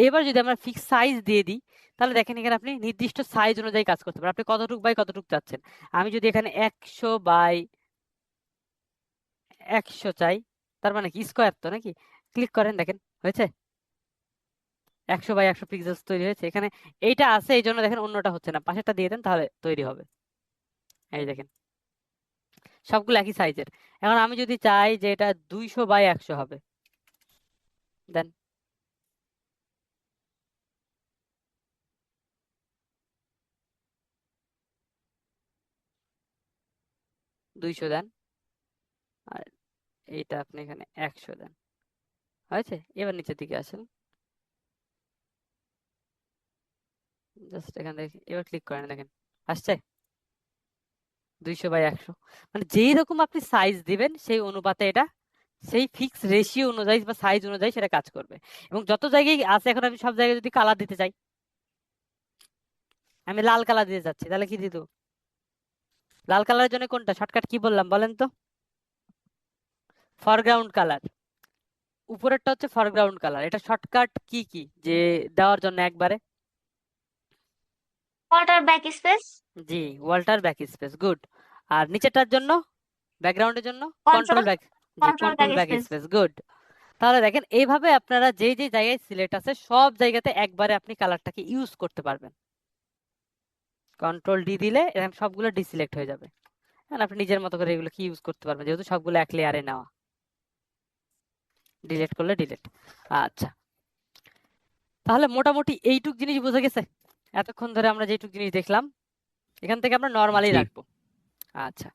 এবার যদি আমরা ফিক্স সাইজ দিয়ে দিই, তাহলে দেখেন এখানে আপনি নির্দিষ্ট সাইজ অনুযায়ী কাজ করতে পারেন, আপনি কতটুক বাই কতটুক চাচ্ছেন। আমি যদি এখানে 100/100 চাই, তার মানে কি স্কোয়ার তো নাকি, ক্লিক করেন, দেখেন হয়েছে 100/100 পিক্সেলস তৈরি হয়েছে। এখানে এইটা আছে এই জন্য দেখেন অন্যটা হচ্ছে না, পাশেরটা দিয়ে দেন তাহলে তৈরি হবে। এই দেখেন সবগুলো একই সাইজের। এখন আমি যদি চাই যে এটা 200/100 হবে, দেন 200 দেন, আর এইটা আপনি এখানে 100 দেন, হয়েছে? এবার নিচের দিকে আসেন, জাস্ট এখান থেকে এবার ক্লিক করেন, দেখেন আসছে 200/100। মানে যেই রকম আপনি সাইজ দিবেন সেই অনুপাতে এটা সেই ফিক্স রেশিও অনুযায়ী বা সাইজ অনুযায়ী সেটা কাজ করবে। এবং যত জায়গায় আছে, এখন আমি সব জায়গায় যদি কালার দিতে চাই, আমি লাল কালার দিতে যাচ্ছি, তাহলে কি দিত? লাল কালারের জন্য কোনটা শর্টকাট কি বললাম বলেন তো? Foreground colour. উপরেরটা হচ্ছে ফরগ্রাউন্ড কালার। এটা শর্টকাট কি কি যে দেওয়ার জন্য একবারে? ওয়াটার ব্যাক স্পেস, জি, ওয়াল্টার ব্যাক স্পেস, গুড। আর নিচেরটার জন্য, ব্যাকগ্রাউন্ডের জন্য কন্ট্রোল কন্ট্রোল ব্যাক। জি, control control back back space. Space, good. তাহলে দেখেন এইভাবে আপনারা যে যে জায়গায় সিলেক্ট আছে সব জায়গাতে একবারে আপনি কালারটাকে ইউজ করতে পারবেন। কন্ট্রোল ডি দিলে এরকম সবগুলো ডিসিলেক্ট হয়ে যাবে। আর আপনি নিজের মতো করে এগুলো কি ইউজ করতে পারবেন, যেহেতু সবগুলো এক লেয়ারে নেওয়া। ডিলিট করলে ডিলিট। আচ্ছা, তাহলে মোটামুটি এইটুক জিনিস বোঝা গেছে এতক্ষণ ধরে আমরা যেটুক জিনিস দেখলাম। এখান থেকে আমরা নর্মালি জি রাখবো। আচ্ছা,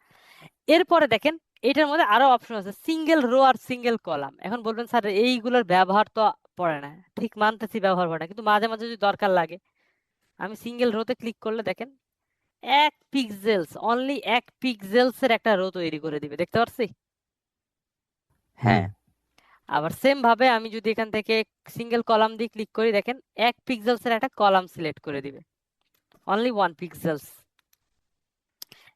এরপরে দেখেন এটার মধ্যে আরো অপশন আছে, সিঙ্গেল রো আর সিঙ্গেল কলাম। এখন বলবেন স্যার এইগুলোর ব্যবহার তো পড়ে না। ঠিক মানতেছি ব্যবহার পড়ে না, কিন্তু মাঝে মাঝে যদি দরকার লাগে, আমি সিঙ্গেল রোতে ক্লিক করলে দেখেন 1 পিক্সেলস, অনলি 1 পিক্সেলস এর একটা রো তৈরি করে দিবে, দেখতে পাচ্ছি। হ্যাঁ আবার সেম ভাবে আমি যদি এখান থেকে সিঙ্গেল কলাম দিয়ে ক্লিক করি, দেখেন 1 পিক্সেলস এর একটা কলাম সিলেক্ট করে দিবে, অনলি 1 পিক্সেলস।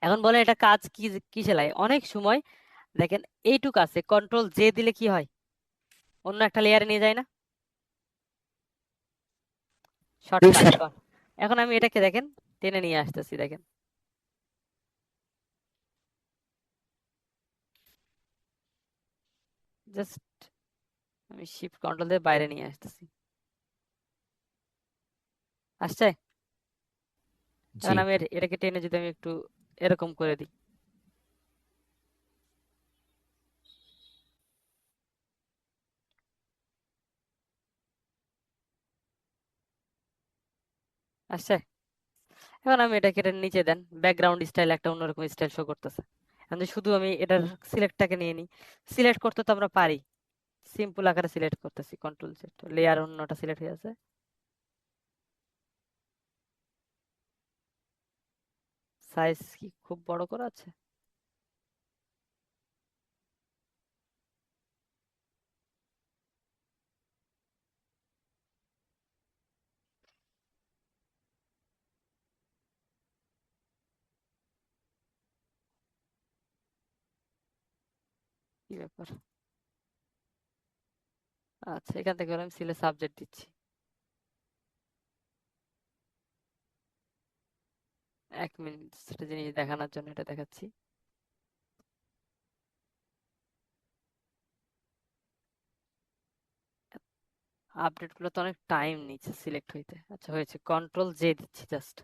এখন বলে এটা কাজ কি, কিসে লাগে? অনেক সময় দেখেন এইটুক আছে, কন্ট্রোল জে দিলে কি হয়, অন্য একটা লেয়ারে নিয়ে যায় না, জি শর্টকাট স্যার। কর। এখন আমি এটাকে দেখেন টেনে নিয়ে আসতেছি, দেখেন জাস্ট আমি শিফট কন্ট্রোল দিয়ে বাইরে নিয়ে আসতেছি, আসছে। জি এখন আমি এটাকে টেনে যদি আমি একটু এরকম করে দিই, আসছে। এখন আমি এটাকে এটার নিচে দেন, ব্যাকগ্রাউন্ড স্টাইল একটা অন্যরকম স্টাইল শো করতেছে। এখন যদি শুধু আমি এটার সিলেক্টটাকে নিয়ে নিই, সিলেক্ট করতে তো আমরা পারি, সিম্পল আকারে সিলেক্ট করতেছি, কন্ট্রোল সেট, লেয়ার অন্যটা সিলেক্ট হয়ে আছে। সাইজ কি খুব বড় করা আছে? কি ব্যাপার? আচ্ছা, এখান থেকে আমি সিলেক্ট সাবজেক্ট দিচ্ছি। 1 মিনিট, সেটা জিনিস দেখানোর জন্য এটা দেখাচ্ছি। আপডেট গুলো তো অনেক টাইম নিচ্ছে সিলেক্ট হইতে। আচ্ছা, হয়েছে, কন্ট্রোল জে দিচ্ছি জাস্ট।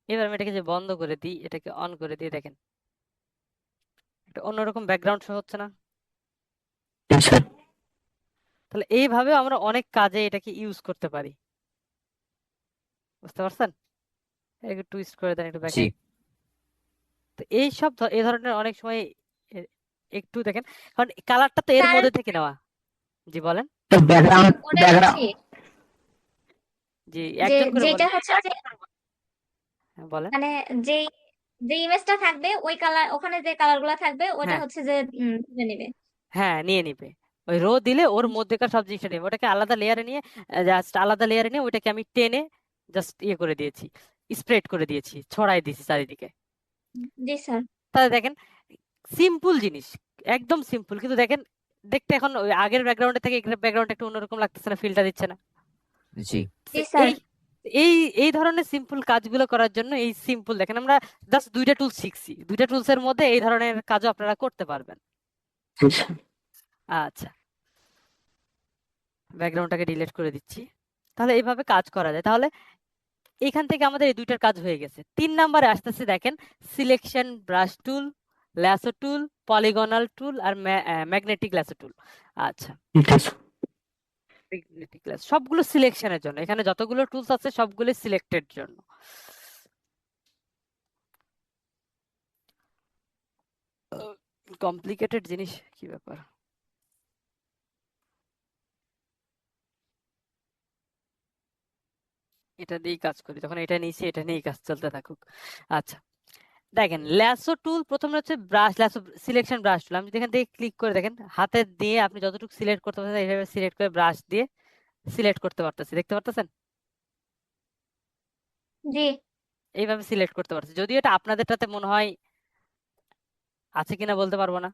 এবার আমি এটাকে যে বন্ধ করে দিই, এটাকে অন করে দিয়ে দেখেন একটা অন্যরকম ব্যাকগ্রাউন্ড শো হচ্ছে না? জি স্যার। তাহলে এইভাবে আমরা অনেক কাজে এটাকে ইউজ করতে পারি, বুঝতে পারছেন? একটু টুইস্ট করে দেন একটু জি ব্যাকে। তো এই সব এই ধরনের অনেক সময় এ- একটু দেখেন, কারণ কালারটা তো এর স্যার, মধ্যে থেকে নেওয়া। জি বলেন। ব্যাকগ্রাউন্ড ওটা ব্যাকগ্রাউন্ড হচ্ছে জি, যে একজন করে যেটা বলেন। হচ্ছে যে হ্যাঁ, বলেন। মানে যেই যে ইমেজটা থাকবে ওই কালার, ওখানে যে কালার গুলা থাকবে ওটা হ্যাঁ, হচ্ছে যে তুলে নেবে। হ্যাঁ নিয়ে নিবে। ওই রো দিলে ওর মধ্যেকার সব জিনিসটা নেবে, ওটাকে আলাদা লেয়ারে নিয়ে, জাস্ট আলাদা লেয়ারে নিয়ে ওইটাকে আমি টেনে জাস্ট ইয়ে করে দিয়েছি, স্প্রেড করে দিয়েছি, ছড়াই দিয়েছি চারিদিকে। জি স্যার। তাহলে দেখেন সিম্পল জিনিস, একদম সিম্পল, কিন্তু দেখেন দেখতে এখন ওই আগের ব্যাকগ্রাউন্ডের থেকে এখানে ব্যাকগ্রাউন্ড একটু অন্যরকম লাগতেছে না, ফিলটা দিচ্ছে না? জি জি তো স্যার। এই এই এই ধরনের সিম্পল কাজগুলো করার জন্য এই সিম্পল, দেখেন আমরা জাস্ট 2টা টুলস শিখছি, 2টা টুলসের মধ্যে এই ধরনের কাজও আপনারা করতে পারবেন। জি স্যার। আচ্ছা, ব্যাকগ্রাউন্ডটাকে ডিলিট করে দিচ্ছি। তাহলে এইভাবে কাজ করা যায়। তাহলে এখান থেকে আমাদের এই 2টার কাজ হয়ে গেছে। 3 নম্বরে আসতেছে, দেখেন selection brush tool, lasso tool, polygonal tool আর ম্যাগনেটিক ল্যাসো টুল। আচ্ছা, জি স্যার। ম্যাগনেটিক ল্যাসো সবগুলো সিলেকশনের জন্য, এখানে যতগুলো টুলস আছে সবগুলো সিলেক্টেড জন্য। কমপ্লিকেটেড জিনিস, কি ব্যাপার? এটা দিয়েই কাজ করি, তখন এটা নিয়েছি, এটা নিয়েই কাজ চলতে থাকুক। আচ্ছা, দেখেন ল্যাসো টুল প্রথমে হচ্ছে ব্রাশ, ল্যাসো সিলেকশন ব্রাশ টুল। আমি যদি এখান থেকে ক্লিক করে দেখেন হাতে দিয়ে আপনি যতটুকু সিলেক্ট করতে পারছেন এইভাবে সিলেক্ট করে ব্রাশ দিয়ে সিলেক্ট করতে পারতেছি, দেখতে পারতেছেন? জি। এইভাবে সিলেক্ট করতে পারতেছি। যদিও এটা আপনাদেরটাতে মনে হয় আছে কিনা বলতে পারবো না,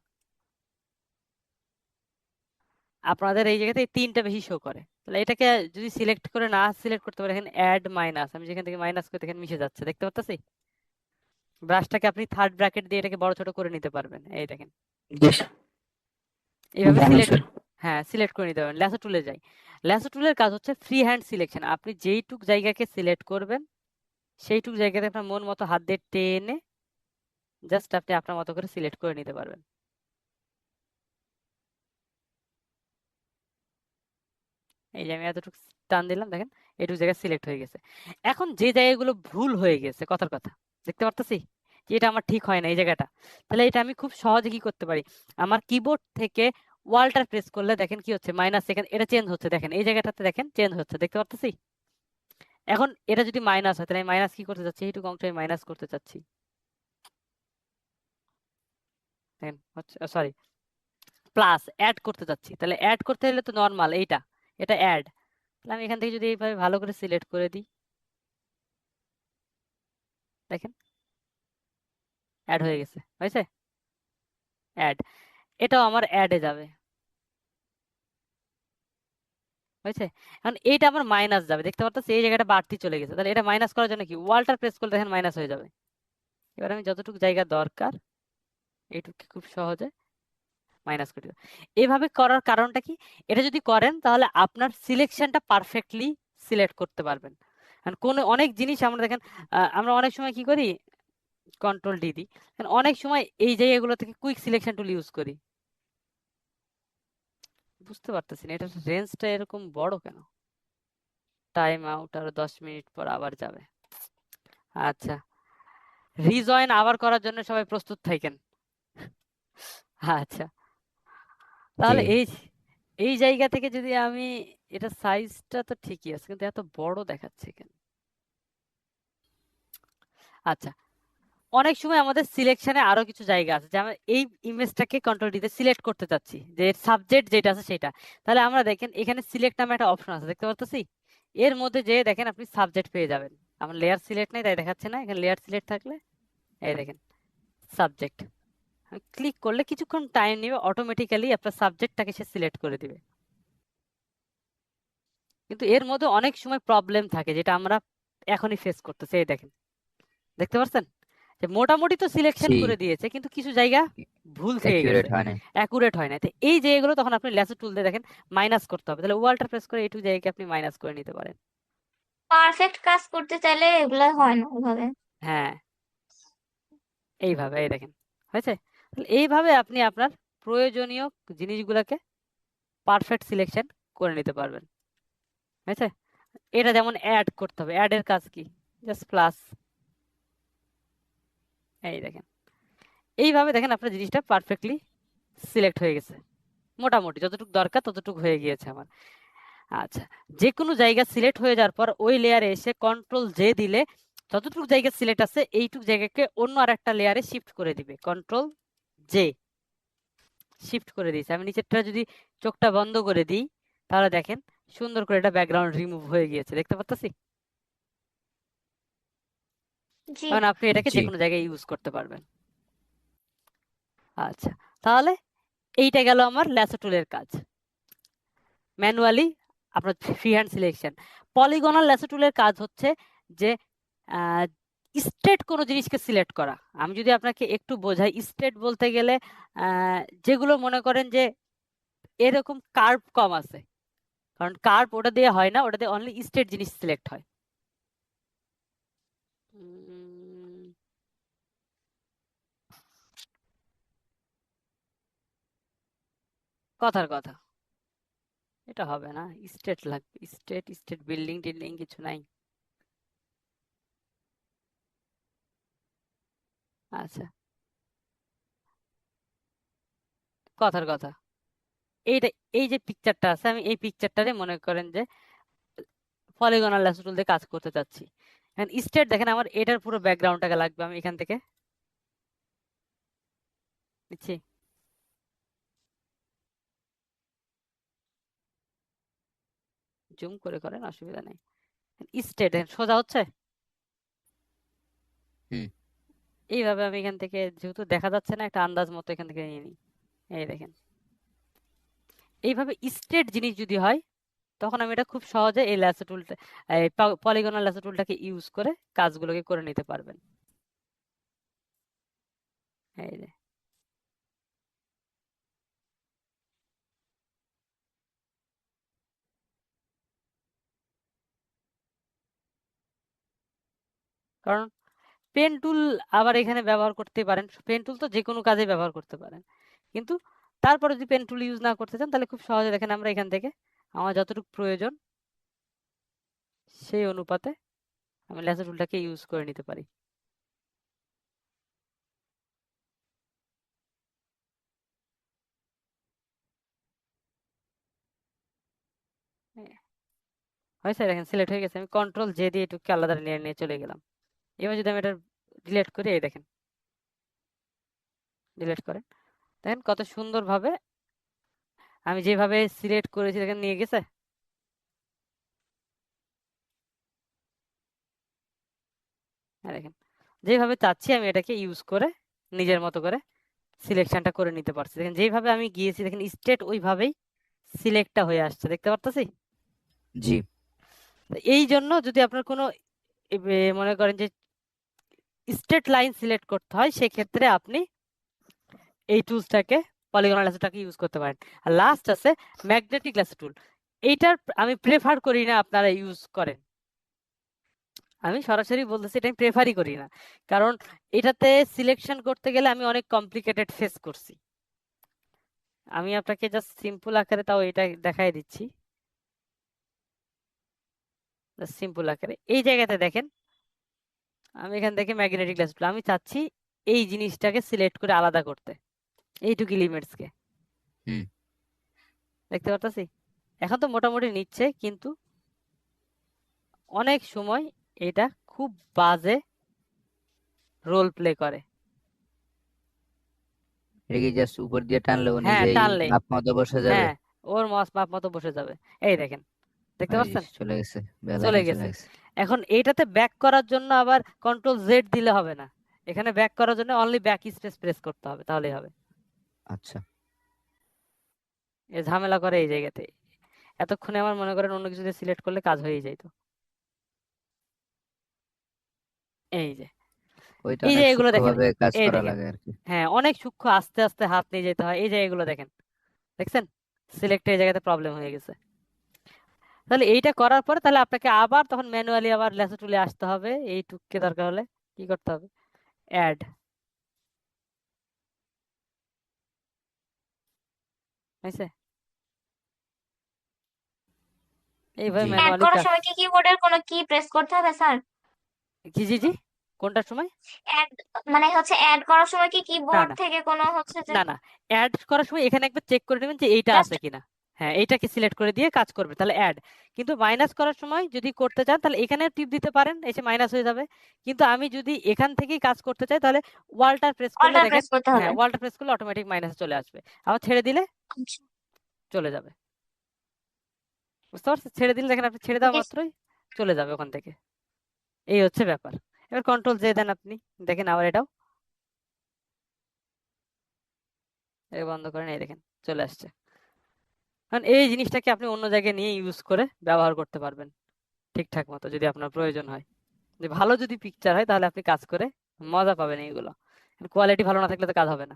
আপনাদের এই জায়গাতে এই তিনটা বেশি শো করে। তাহলে এটাকে যদি সিলেক্ট করে না সিলেক্ট করতে পারে, এখানে অ্যাড মাইনাস, আমি যেখান থেকে মাইনাস করে এখানে মিশে যাচ্ছে, দেখতে পাচ্ছি? ব্রাশটাকে আপনি থার্ড ব্র্যাকেট দিয়ে এটাকে বড় ছোট করে নিতে পারবেন, এই দেখেন জি এইভাবে জানি সিলেক্ট, স্যার। হ্যাঁ সিলেক্ট করে নিতে পারবেন। ল্যাসো টুলে যাই, ল্যাসো টুলের কাজ হচ্ছে ফ্রি হ্যান্ড সিলেকশন। আপনি যেইটুক জায়গাকে সিলেক্ট করবেন সেইটুক জায়গাতে আপনার মন মতো হাত দিয়ে টেনে জাস্ট আপনি আপনার মতো করে সিলেক্ট করে নিতে পারবেন। এই যে আমি এতটুকু টান দিলাম, দেখেন এইটুকু জায়গা সিলেক্ট হয়ে গেছে। এখন যে জায়গাগুলো ভুল হয়ে গেছে, কথার কথা দেখতে পারতেছি যে এটা আমার ঠিক হয় না এই জায়গাটা, তাহলে এটা আমি খুব সহজে কি করতে পারি, আমার কিবোর্ড থেকে ওয়ালটার প্রেস করলে দেখেন কি হচ্ছে, মাইনাস, এখানে এটা চেঞ্জ হচ্ছে, দেখেন এই জায়গাটাতে দেখেন চেঞ্জ হচ্ছে, দেখতে পারতেছি? এখন এটা যদি মাইনাস হয় তাহলে আমি মাইনাস কি করতে চাচ্ছি, এইটুকু অংশ আমি মাইনাস করতে চাচ্ছি, দেখেন হচ্ছে, সরি প্লাস অ্যাড করতে চাচ্ছি। তাহলে অ্যাড করতে হলে তো নর্মাল এইটা, এটা অ্যাড, তাহলে আমি এখান থেকে যদি এইভাবে ভালো করে সিলেক্ট করে দিই, দেখেন অ্যাড হয়ে গেছে, হয়েছে অ্যাড, এটাও আমার অ্যাডে যাবে, হয়েছে? এখন এইটা আমার মাইনাস যাবে, দেখতে পাচ্ছি এই জায়গাটা বাড়তি চলে গেছে, তাহলে এটা মাইনাস করার জন্য কি ওয়ালটার প্রেস করলে দেখেন মাইনাস হয়ে যাবে। এবার আমি যতটুকু জায়গা দরকার এইটুকু খুব সহজে মাইনাস করে দেবো। এভাবে করার কারণটা কি, এটা যদি করেন তাহলে আপনার সিলেকশনটা পারফেক্টলি সিলেক্ট করতে পারবেন। কারণ কোন অনেক জিনিস আমরা দেখেন আমরা অনেক সময় কি করি, কন্ট্রোল ডি দিই, অনেক সময় এই জায়গাগুলো থেকে কুইক সিলেকশন টুল ইউজ করি, বুঝতে পারতেছি না এটার রেঞ্জটা এরকম বড় কেন। টাইম আউট, আর 10 মিনিট পর আবার যাবে। আচ্ছা, রিজয়েন আবার করার জন্য সবাই প্রস্তুত থাকেন। আচ্ছা, তাহলে জি এই এই জায়গা থেকে যদি আমি, এটা সাইজটা তো ঠিকই আছে কিন্তু এত বড় দেখাচ্ছে কেন? আচ্ছা, অনেক সময় আমাদের সিলেকশনে আরো কিছু জায়গা আছে, যে আমরা এই ইমেজটাকে কন্ট্রোল দিতে সিলেক্ট করতে চাচ্ছি, যে সাবজেক্ট যেটা আছে সেটা, তাহলে আমরা দেখেন এখানে সিলেক্ট নামে একটা অপশন আছে, দেখতে পাচ্ছি? এর মধ্যে যে দেখেন আপনি সাবজেক্ট পেয়ে যাবেন। আমার লেয়ার সিলেক্ট নেই তাই দেখাচ্ছে না, এখানে লেয়ার সিলেক্ট থাকলে এই দেখেন সাবজেক্ট, ক্লিক করলে কিছুক্ষণ টাইম নেবে, অটোমেটিক্যালি আপনার সাবজেক্টটাকে সে সিলেক্ট করে দিবে। কিন্তু এর মধ্যে অনেক সময় প্রবলেম থাকে যেটা আমরা এখনই ফেস করতেছি, এই দেখেন দেখতে পাচ্ছেন যে মোটামুটি তো সিলেকশন জি করে দিয়েছে কিন্তু কিছু জায়গা ভুল থেকে অ্যাকিউরেট গেছে, হয় না। অ্যাকুরেট হয় না। তো এই জায়গাগুলো তখন আপনি ল্যাসো টুল দিয়ে দেখেন মাইনাস করতে হবে, তাহলে ওয়ালটা প্রেস করে এইটুকু জায়গাকে আপনি মাইনাস করে নিতে পারেন। পারফেক্ট কাজ করতে চাইলে এগুলো হয় না ওভাবে। হ্যাঁ এইভাবে, এই দেখেন হয়েছে। তাহলে এইভাবে আপনি আপনার প্রয়োজনীয় জিনিসগুলোকে পারফেক্ট সিলেকশন করে নিতে পারবেন, হয়েছে? এটা যেমন অ্যাড করতে হবে, অ্যাড এর কাজ কি, জাস্ট প্লাস, এই দেখেন এইভাবে দেখেন আপনার জিনিসটা পারফেক্টলি সিলেক্ট হয়ে গেছে, মোটামুটি যতটুকু দরকার ততটুকু হয়ে গিয়েছে আমার। আচ্ছা, যে কোনো জায়গা সিলেক্ট হয়ে যাওয়ার পর ওই লেয়ারে এসে কন্ট্রোল জে দিলে যতটুকু জায়গা সিলেক্ট আছে এইটুকু জায়গাকে অন্য আর একটা লেয়ারে শিফট করে দিবে, কন্ট্রোল জে শিফট করে দিয়েছে। আমি নিচেরটা যদি চোখটা বন্ধ করে দিই তাহলে দেখেন সুন্দর করে এটা ব্যাকগ্রাউন্ড রিমুভ হয়ে গিয়েছে, দেখতে পাচ্ছি? জি। কারণ আপনি এটাকে জি যে কোনো জায়গায় ইউজ করতে পারবেন। আচ্ছা, তাহলে এইটা গেল আমার ল্যাসো টুলের কাজ, ম্যানুয়ালি আপনার free hand selection. Polygonal lasso টুলের কাজ হচ্ছে যে স্ট্রেট কোনো জিনিসকে সিলেক্ট করা। আমি যদি আপনাকে একটু বোঝাই, স্ট্রেট বলতে গেলে যেগুলো মনে করেন যে এরকম কার্ভ কম আছে, কারণ কার্ভ ওটা দিয়ে হয় না, ওটা দিয়ে অনলি স্ট্রেট জিনিস সিলেক্ট হয়। কথার কথা, এটা হবে না, স্ট্রেট লাগবে, স্ট্রেট স্ট্রেট বিল্ডিং টিল্ডিং কিছু নাই। আচ্ছা, কথার কথা, এইটা, এই যে পিকচারটা আছে আমি এই পিকচারটারে মনে করেন যে পলিগনাল ল্যাসো টুল দিয়ে কাজ করতে চাচ্ছি। এখন স্ট্রেট দেখেন আমার এটার পুরো ব্যাকগ্রাউন্ডটাকে লাগবে, আমি এখান থেকে দিচ্ছি। জুম করে করেন, অসুবিধা নেই। স্টেট সোজা হচ্ছে। হুম এইভাবে আমি এখান থেকে, যেহেতু দেখা যাচ্ছে না, একটা আন্দাজ মতো এখান থেকে নিয়ে নিই। এই দেখেন, এইভাবে স্ট্রেট জিনিস যদি হয় তখন আমি এটা খুব সহজে এই ল্যাসো টুলটা, এই পলিগনাল ল্যাসো টুলটাকে ইউজ করে কাজগুলোকে করে নিতে পারবেন। এই যে কারণ পেন টুল আবার এখানে ব্যবহার করতে পারেন। পেন টুল তো যে কোনো কাজে ব্যবহার করতে পারেন, কিন্তু তারপরে যদি পেন টুল ইউজ না করতে চান তাহলে খুব সহজে দেখেন আমরা এখান থেকে আমার যতটুকু প্রয়োজন সেই অনুপাতে আমি ল্যাসো টুলটাকে ইউজ করে নিতে পারি। হয়েছে, দেখেন সিলেক্ট হয়ে গেছে। আমি কন্ট্রোল জে দিয়ে একটু আলাদা নিয়ে নিয়ে চলে গেলাম। এবার যদি আমি এটা ডিলিট করি, এই দেখেন ডিলিট করেন, দেখেন কত সুন্দরভাবে আমি যেভাবে সিলেক্ট করেছি দেখেন নিয়ে গেছে। হ্যাঁ দেখেন, যেভাবে চাচ্ছি আমি এটাকে ইউজ করে নিজের মতো করে সিলেকশনটা করে নিতে পারছি। দেখেন যেভাবে আমি গিয়েছি দেখেন স্ট্রেট ওইভাবেই সিলেক্টটা হয়ে আসছে, দেখতে পারতেছি। জি এই জন্য যদি আপনার কোনো মনে করেন যে স্ট্রেট লাইন সিলেক্ট করতে হয়, সেক্ষেত্রে আপনি এই টুলসটাকে, পলিগনাল ল্যাসোটাকে ইউজ করতে পারেন। আর লাস্ট আছে ম্যাগনেটিক ল্যাসো টুল। এইটার আমি প্রেফার করি না আপনারা ইউজ করেন। আমি সরাসরি বলতেছি এটা আমি প্রেফারই করি না, কারণ এটাতে সিলেকশন করতে গেলে আমি অনেক কমপ্লিকেটেড ফেস করছি। আমি আপনাকে জাস্ট সিম্পল আকারে তাও এটা দেখাই দিচ্ছি। সিম্পল আকারে এই জায়গাতে দেখেন, আমি এখান থেকে ম্যাগনেটিক ল্যাসো টুল, আমি চাচ্ছি এই জিনিসটাকে সিলেক্ট করে আলাদা করতে, এইটুকু এলিমেন্টসকে হুম দেখতে পারতাছি। এখন তো মোটামুটি নিচ্ছে, কিন্তু অনেক সময় এটা খুব বাজে রোল প্লে করে। এটা কি জাস্ট উপর দিয়ে টানলে ও হ্যাঁ নিজেই টানলে, মাপ মতো বসে যাবে? হ্যাঁ ওর মাপ মতো বসে যাবে। এই দেখেন, দেখতে এই পাচ্ছেন চলে গেছে, চলে লাইনে চলে গেছে। গেছে। এখন এইটাতে ব্যাক করার জন্য আবার কন্ট্রোল জেড দিলে হবে না, এখানে ব্যাক করার জন্য অনলি ব্যাক স্পেস প্রেস করতে হবে, তাহলেই হবে। আচ্ছা এ ঝামেলা করে এই জায়গাতে। এতক্ষণে আমার মনে করেন অন্য কিছু দিয়ে সিলেক্ট করলে কাজ হয়ে যাইতো। এই যে ওইটা এই যে অনেক এগুলো দেখেন, সূক্ষ্মভাবে কাজ এই করা দেখেন, লাগে আর কি। হ্যাঁ অনেক সূক্ষ্ম, আস্তে আস্তে হাত নিয়ে যেতে হয়। এই যে এগুলো দেখেন, দেখছেন সিলেক্ট এই জায়গাতে প্রবলেম হয়ে গেছে। তাহলে এইটা করার পরে তাহলে আপনাকে আবার তখন ম্যানুয়ালি আবার লেসো টুলে আসতে হবে। এইটুককে দরকার হলে কি করতে হবে, অ্যাড, হয়েছে, এইভাবে জি অ্যাড ম্যানুয়ালি করার কাজ। সময় কি কিবোর্ডের কোনো কি প্রেস করতে হবে স্যার? জি কোনটার সময়? অ্যাড মানে হচ্ছে অ্যাড করার সময় কি না কিবোর্ড না থেকে কোনো হচ্ছে যে না না অ্যাড করার সময় এখানে একবার চেক করে নেবেন যে এইটা জাস্ট আছে কিনা। হ্যাঁ এইটাকে সিলেক্ট করে দিয়ে কাজ করবে, তাহলে অ্যাড। কিন্তু মাইনাস করার সময় যদি করতে চান তাহলে এখানে টিপ দিতে পারেন, এসে মাইনাস হয়ে যাবে। কিন্তু আমি যদি এখান থেকেই কাজ করতে চাই তাহলে ওয়ালটা প্রেস করলে অল্টার দেখেন, প্রেস করতে হবে? হ্যাঁ ওয়ালটা প্রেস করলে অটোমেটিক মাইনাস চলে আসবে, আবার ছেড়ে দিলে আচ্ছা, চলে যাবে। বুঝতে পারছেন? ছেড়ে দিলে দেখেন, আপনি ছেড়ে দেওয়া ঠিক আছে। মাত্রই চলে যাবে ওখান থেকে। এই হচ্ছে ব্যাপার। এবার কন্ট্রোল জে দেন আপনি, দেখেন আবার এটাও বন্ধ করেন, এই দেখেন চলে আসছে। কারণ এই জিনিসটাকে আপনি অন্য জায়গায় নিয়ে ইউজ করে ব্যবহার করতে পারবেন ঠিকঠাক মতো, যদি আপনার প্রয়োজন হয়। যে ভালো যদি পিকচার হয় তাহলে আপনি কাজ করে মজা পাবেন। এইগুলো কোয়ালিটি ভালো না থাকলে তো কাজ হবে না।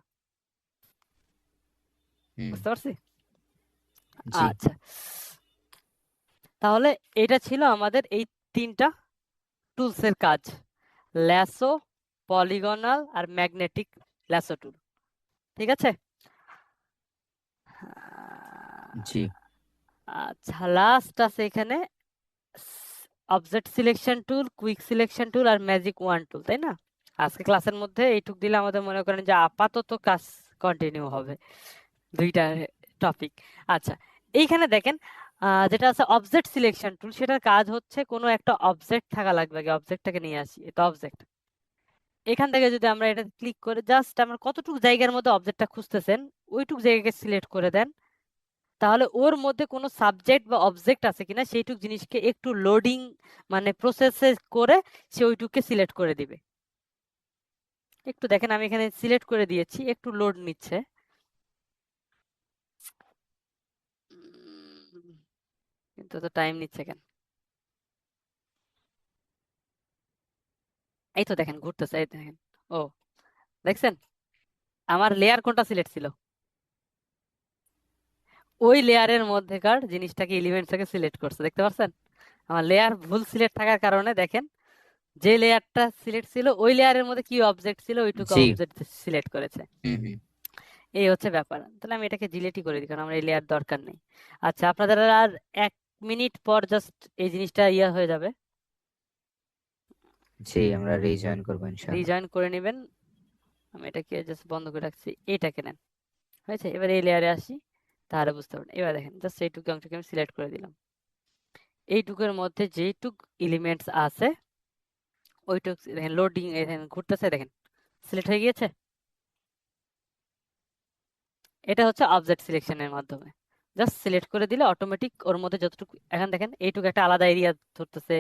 হুম বুঝতে পারছি? জি আচ্ছা, তাহলে এটা ছিল আমাদের এই তিনটা টুলসের কাজ, ল্যাসো, পলিগনাল আর ম্যাগনেটিক ল্যাসো টুল। ঠিক আছে? জি আচ্ছা, লাস্ট আছে এখানে object selection tool, quick selection tool আর ম্যাজিক ওয়ান টুল, তাই না? আজকে ক্লাসের মধ্যে এইটুক দিলে আমাদের মনে করেন যে আপাতত কাজ কন্টিনিউ হবে, দুইটা টপিক। আচ্ছা, এইখানে দেখেন যেটা আছে অবজেক্ট সিলেকশন টুল, সেটার কাজ হচ্ছে কোনো একটা অবজেক্ট থাকা লাগবে, আগে অবজেক্টটাকে নিয়ে আসি। এটা অবজেক্ট, এখান থেকে যদি আমরা এটা ক্লিক করে জাস্ট আমরা কতটুকু জায়গার মধ্যে অবজেক্টটা খুঁজতেছেন ওইটুকু জায়গাকে সিলেক্ট করে দেন, তাহলে ওর মধ্যে কোনো সাবজেক্ট বা অবজেক্ট আছে কিনা সেইটুক জিনিসকে একটু লোডিং মানে প্রসেসে করে সে ওইটুকুকে সিলেক্ট করে দিবে। একটু দেখেন আমি এখানে সিলেক্ট করে দিয়েছি, একটু লোড নিচ্ছে। কিন্তু তো টাইম নিচ্ছে কেন? এই তো দেখেন ঘুরতেছে, এই দেখেন। ও দেখছেন আমার লেয়ার কোনটা সিলেক্ট ছিল? ওই লেয়ারের মধ্যেকার জিনিসটাকে এলিমেন্টটাকে সিলেক্ট করছে, দেখতে পাচ্ছেন? আমার লেয়ার ভুল সিলেক্ট থাকার কারণে দেখেন যে লেয়ারটা সিলেক্ট ছিল ওই লেয়ারের মধ্যে কি অবজেক্ট ছিল ওইটুকু জি। অবজেক্ট সিলেক্ট করেছে। এই হচ্ছে ব্যাপার। তাহলে আমি এটাকে ডিলিটই করে দিই কারণ আমার এই লেয়ার দরকার নেই। আচ্ছা আপনাদের আর 1 মিনিট পর জাস্ট এই জিনিসটা ইয়ে হয়ে যাবে, জি আমরা রিজয়েন করবো ইনশাআল্লাহ। রিজয়েন করে নেবেন। আমি এটাকে জাস্ট বন্ধ করে রাখছি, এইটাকে নেন। হয়েছে? এবার এই লেয়ারে আসি, তাহলে বুঝতে পারবেন। এবার দেখেন জাস্ট এইটুকু অংশকে আমি সিলেক্ট করে দিলাম। এইটুকুর মধ্যে যেইটুক এলিমেন্টস আছে ওইটুক দেখেন লোডিং এখানে ঘুরতেছে, দেখেন সিলেক্ট হয়ে গিয়েছে। এটা হচ্ছে অবজেক্ট সিলেকশনের মাধ্যমে জাস্ট সিলেক্ট করে দিলে অটোমেটিক ওর মধ্যে যতটুকু, এখন দেখেন এইটুকু একটা আলাদা এরিয়া ধরতেছে,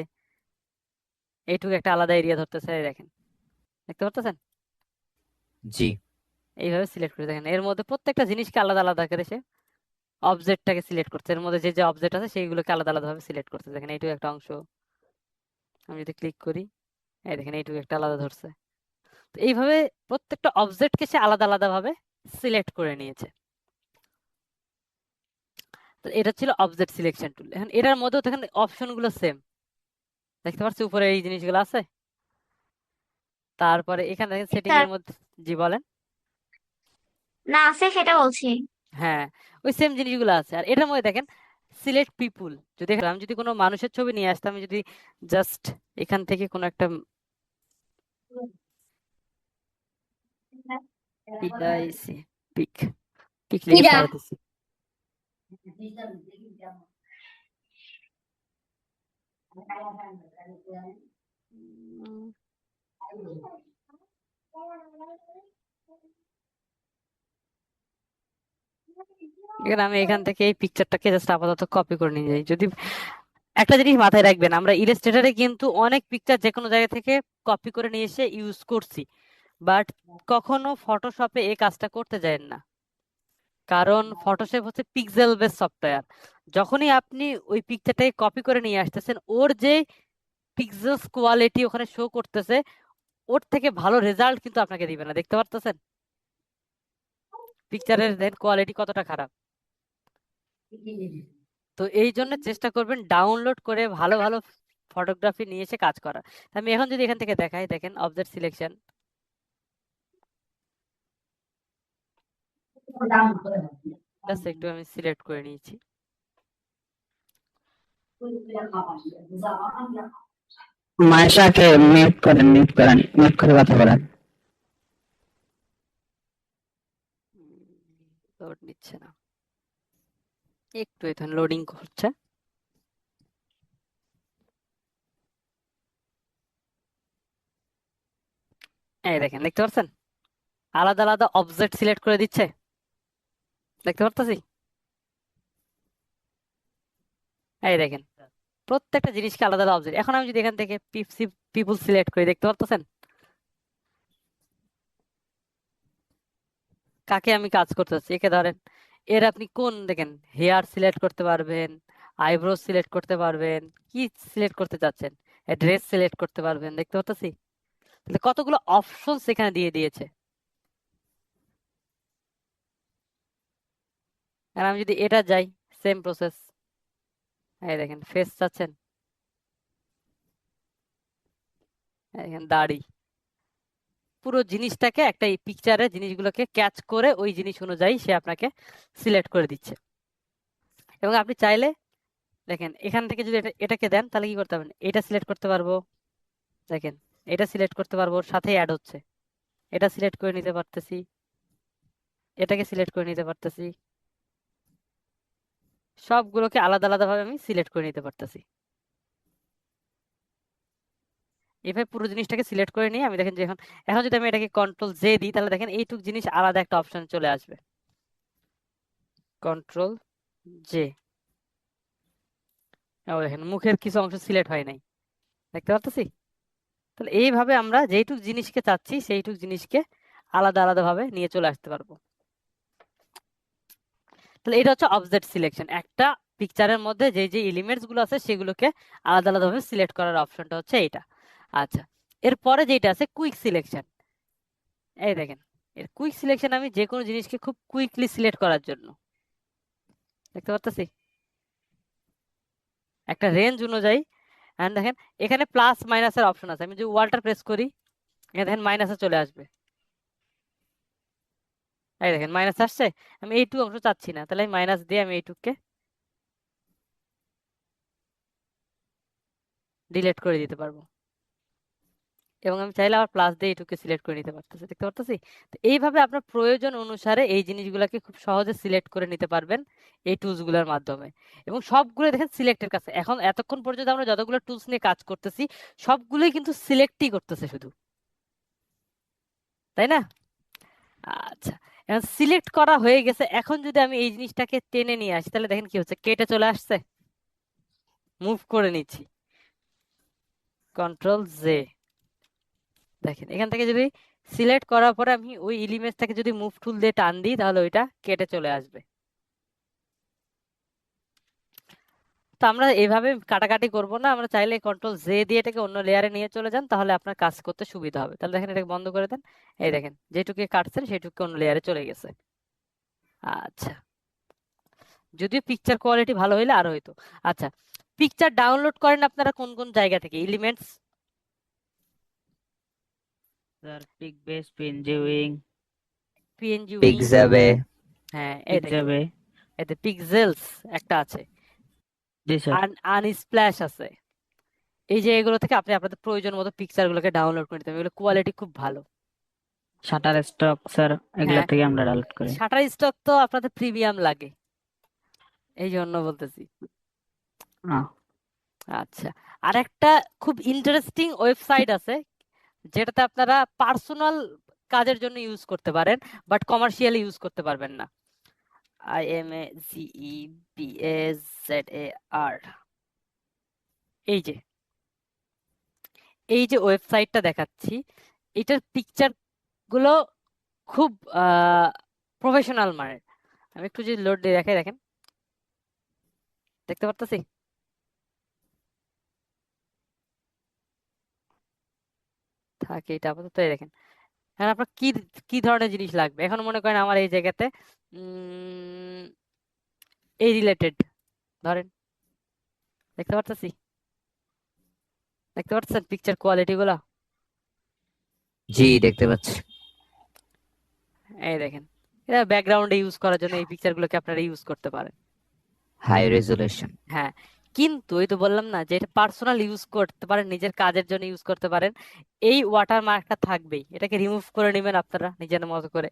এইটুকু একটা আলাদা এরিয়া ধরতেছে, দেখেন দেখতে পারতেছেন? জি। এইভাবে সিলেক্ট করে দেখেন এর মধ্যে প্রত্যেকটা জিনিসকে আলাদা আলাদা করে সে অবজেক্টটাকে সিলেক্ট করছে, এর মধ্যে যে যে অবজেক্ট আছে সেইগুলোকে আলাদা আলাদা ভাবে সিলেক্ট করছে। দেখেন এইটুকু একটা অংশ, আমি যদি ক্লিক করি এই দেখেন এইটুকু একটা আলাদা ধরছে। তো এইভাবে প্রত্যেকটা অবজেক্টকে সে আলাদা আলাদা ভাবে সিলেক্ট করে নিয়েছে। তো এটা ছিল অবজেক্ট সিলেকশন টুল। এখন এটার মধ্যেও দেখেন অপশন গুলো সেম, দেখতে পাচ্ছি উপরে এই জিনিসগুলো আছে। তারপরে এখানে দেখেন সেটিং স্যার এর মধ্যে, জি বলেন। না আছে সেটা বলছি। হ্যাঁ ওই সেম জিনিসগুলো আছে। আর এটার মধ্যে দেখেন সিলেক্ট পিপুল, যদি আমি যদি কোনো মানুষের ছবি নিয়ে আসতাম, আমি যদি জাস্ট এখান থেকে কোনো একটা পিক পিক লিখে ছাড়া দিচ্ছি, এখানে আমি এখান থেকে এই পিকচারটাকে জাস্ট আপাতত কপি করে নিয়ে যাই। যদি একটা জিনিস মাথায় রাখবেন, আমরা ইলাস্ট্রেটরে কিন্তু অনেক পিকচার যে কোনো জায়গা থেকে কপি করে নিয়ে এসে ইউজ করছি, বাট কখনো ফটোশপে এই কাজটা করতে যাবেন না, কারণ ফটোশপ হচ্ছে পিক্সেল বেস সফটওয়্যার। যখনই আপনি ওই পিকচারটাকে কপি করে নিয়ে আসতেছেন ওর যে পিক্সেলস কোয়ালিটি ওখানে শো করতেছে ওর থেকে ভালো রেজাল্ট কিন্তু আপনাকে দিবে না, দেখতে পারতেছেন পিকচারের কোয়ালিটি কতটা খারাপ। তো এই জন্য চেষ্টা করবেন ডাউনলোড করে ভালো ভালো ফটোগ্রাফি নিয়ে এসে কাজ করা। আমি এখন যদি এখান থেকে দেখাই, দেখেন অবজেক্ট সিলেকশন, জাস্ট একটু আমি সিলেক্ট করে নিয়েছি। মাইশাকে মিউট করেন, মিউট করে কথা বলেন। লোড নিচ্ছে না, একটু এখানে লোডিং করছে। এই দেখেন দেখতে পাচ্ছেন আলাদা আলাদা অবজেক্ট সিলেক্ট করে দিচ্ছে, দেখতে পারতেছি। এই দেখেন প্রত্যেকটা জিনিসকে আলাদা আলাদা অবজেক্ট। এখন আমি যদি এখান থেকে পিপুল সিলেক্ট করি, দেখতে পারতেছেন কাকে আমি কাজ করতে চাচ্ছি। একে ধরেন এর আপনি কোন দেখেন হেয়ার সিলেক্ট করতে পারবেন, আইব্রো সিলেক্ট করতে পারবেন, কি সিলেক্ট করতে চাচ্ছেন, ড্রেস সিলেক্ট করতে পারবেন, দেখতে পাচ্ছি। তাহলে কতগুলো অপশন এখানে দিয়ে দিয়েছে। আর আমি যদি এটা যাই সেম প্রসেস, এই দেখেন ফেস চাচ্ছেন, দেখেন দাড়ি, পুরো জিনিসটাকে একটা এই পিকচারে জিনিসগুলোকে ক্যাচ করে ওই জিনিস অনুযায়ী সে আপনাকে সিলেক্ট করে দিচ্ছে। এবং আপনি চাইলে দেখেন এখান থেকে যদি এটাকে দেন তাহলে কি করতে পারবেন, এটা সিলেক্ট করতে পারবো, দেখেন এটা সিলেক্ট করতে পারবো, ওর সাথে অ্যাড হচ্ছে, এটা সিলেক্ট করে নিতে পারতেছি, এটাকে সিলেক্ট করে নিতে পারতেছি, সবগুলোকে আলাদা আলাদা ভাবে আমি সিলেক্ট করে নিতে পারতেছি। এইভাবে পুরো জিনিসটাকে সিলেক্ট করে নিয়ে আমি দেখেন যে এখন এখন যদি আমি এটাকে কন্ট্রোল জে দিই তাহলে দেখেন এইটুক জিনিস আলাদা একটা অপশন চলে আসবে, কন্ট্রোল জে। দেখেন মুখের কিছু অংশ সিলেক্ট হয় নাই, দেখতে পাচ্ছি। তাহলে এইভাবে আমরা যেইটুক জিনিসকে চাচ্ছি সেইটুক জিনিসকে আলাদা আলাদা ভাবে নিয়ে চলে আসতে পারবো। তাহলে এটা হচ্ছে অবজেক্ট সিলেকশন, একটা পিকচারের মধ্যে যে যে এলিমেন্টস গুলো আছে সেগুলোকে আলাদা আলাদা ভাবে সিলেক্ট করার অপশনটা হচ্ছে এইটা। আচ্ছা, এরপরে যেটা আছে কুইক সিলেকশন। এই দেখেন, এর কুইক সিলেকশন আমি যে কোনো জিনিসকে খুব কুইকলি সিলেক্ট করার জন্য, দেখতে পাচ্ছি একটা রেঞ্জ অনুযায়ী। এন্ড দেখেন এখানে প্লাস মাইনাসের অপশন আছে, আমি যদি ওয়ালটা প্রেস করি এখানে দেখেন মাইনাসে চলে আসবে। এই দেখেন মাইনাস আসছে, আমি এইটুকু অংশ চাচ্ছি না, তাহলে মাইনাস দিয়ে আমি এইটুককে ডিলিট করে দিতে পারবো, এবং আমি চাইলে আবার প্লাস দিয়ে এইটুকু সিলেক্ট করে নিতে পারতেছি, দেখতে পারতেছি। তো এইভাবে আপনার প্রয়োজন অনুসারে এই জিনিসগুলোকে খুব সহজে সিলেক্ট করে নিতে পারবেন এই টুলস গুলোর মাধ্যমে। এবং সবগুলো দেখেন সিলেক্টের কাছে, এখন এতক্ষণ পর্যন্ত আমরা যতগুলো টুলস নিয়ে কাজ করতেছি সবগুলোই কিন্তু সিলেক্টই করতেছে শুধু, তাই না? আচ্ছা, এখন সিলেক্ট করা হয়ে গেছে, এখন যদি আমি এই জিনিসটাকে টেনে নিয়ে আসি তাহলে দেখেন কি হচ্ছে, কেটে চলে আসছে, মুভ করে নিচ্ছি, কন্ট্রোল জে। দেখেন এখান থেকে যদি সিলেক্ট করার পরে আমি ওই ইমেজটাকে যদি মুভ টুল দিয়ে টান দিই তাহলে ওইটা কেটে চলে আসবে। তো আমরা এভাবে কাটাকাটি করব না, আমরা চাইলে কন্ট্রোল জে দিয়ে এটাকে অন্য লেয়ারে নিয়ে চলে যান, তাহলে আপনার কাজ করতে সুবিধা হবে। তাহলে দেখেন এটাকে বন্ধ করে দেন, এই দেখেন যেটুকু কাটছেন সেটুকু অন্য লেয়ারে চলে গেছে। আচ্ছা, যদিও পিকচার কোয়ালিটি ভালো হইলে আরো হইতো। আচ্ছা, পিকচার ডাউনলোড করেন আপনারা কোন কোন জায়গা থেকে? Elements, sir Pikbest, PNG, PNG, Pixabay. হ্যাঁ এই দেখেন পিকজাবে। এতে পিক্সেলস একটা আছে, জি স্যার। আনস্প্ল্যাশ আছে। এই যে এগুলো থেকে আপনি আপনাদের প্রয়োজন মতো পিকচার গুলোকে ডাউনলোড করে নিতে হবে, এগুলো কোয়ালিটি খুব ভালো। শাটার স্টক স্যার, এগুলা হ্যাঁ, থেকে আমরা ডাউনলোড করি। শাটার স্টক তো আপনাদের প্রিমিয়াম লাগে এই জন্য বলতেছি। আহ, আচ্ছা, আর একটা খুব ইন্টারেস্টিং ওয়েবসাইট আছে যেটাতে আপনারা পার্সোনাল কাজের জন্য ইউজ করতে পারেন, বাট কমার্শিয়ালি ইউজ করতে পারবেন না। IMAZEBASZAR, এই যে এই যে ওয়েবসাইটটা দেখাচ্ছি, এটার পিকচার গুলো খুব প্রফেশনাল মানের। আমি একটু যদি লোড দিয়ে দেখাই, দেখেন দেখতে পারতেছি। থাকে এটা আপাতত, এই দেখেন। হ্যাঁ, আপনার কি কি ধরনের জিনিস লাগবে এখন মনে করেন আমার এই জায়গাতে উম এই রিলেটেড ধরেন, দেখতে পারতেছি, দেখতে পাচ্ছেন পিকচার কোয়ালিটি গুলা? জি, দেখতে পাচ্ছি। এই দেখেন, এটা ব্যাকগ্রাউন্ডে ইউজ করার জন্য এই পিকচার গুলোকে আপনারা ইউজ করতে পারেন। High resolution. হ্যাঁ, কিন্তু এই তো বললাম না যে এটা পার্সোনাল ইউজ করতে পারেন, নিজের কাজের জন্য ইউজ করতে পারেন। এই ওয়াটার মার্কটা থাকবেই, এটাকে রিমুভ করে নেবেন আপনারা নিজের মতো করে।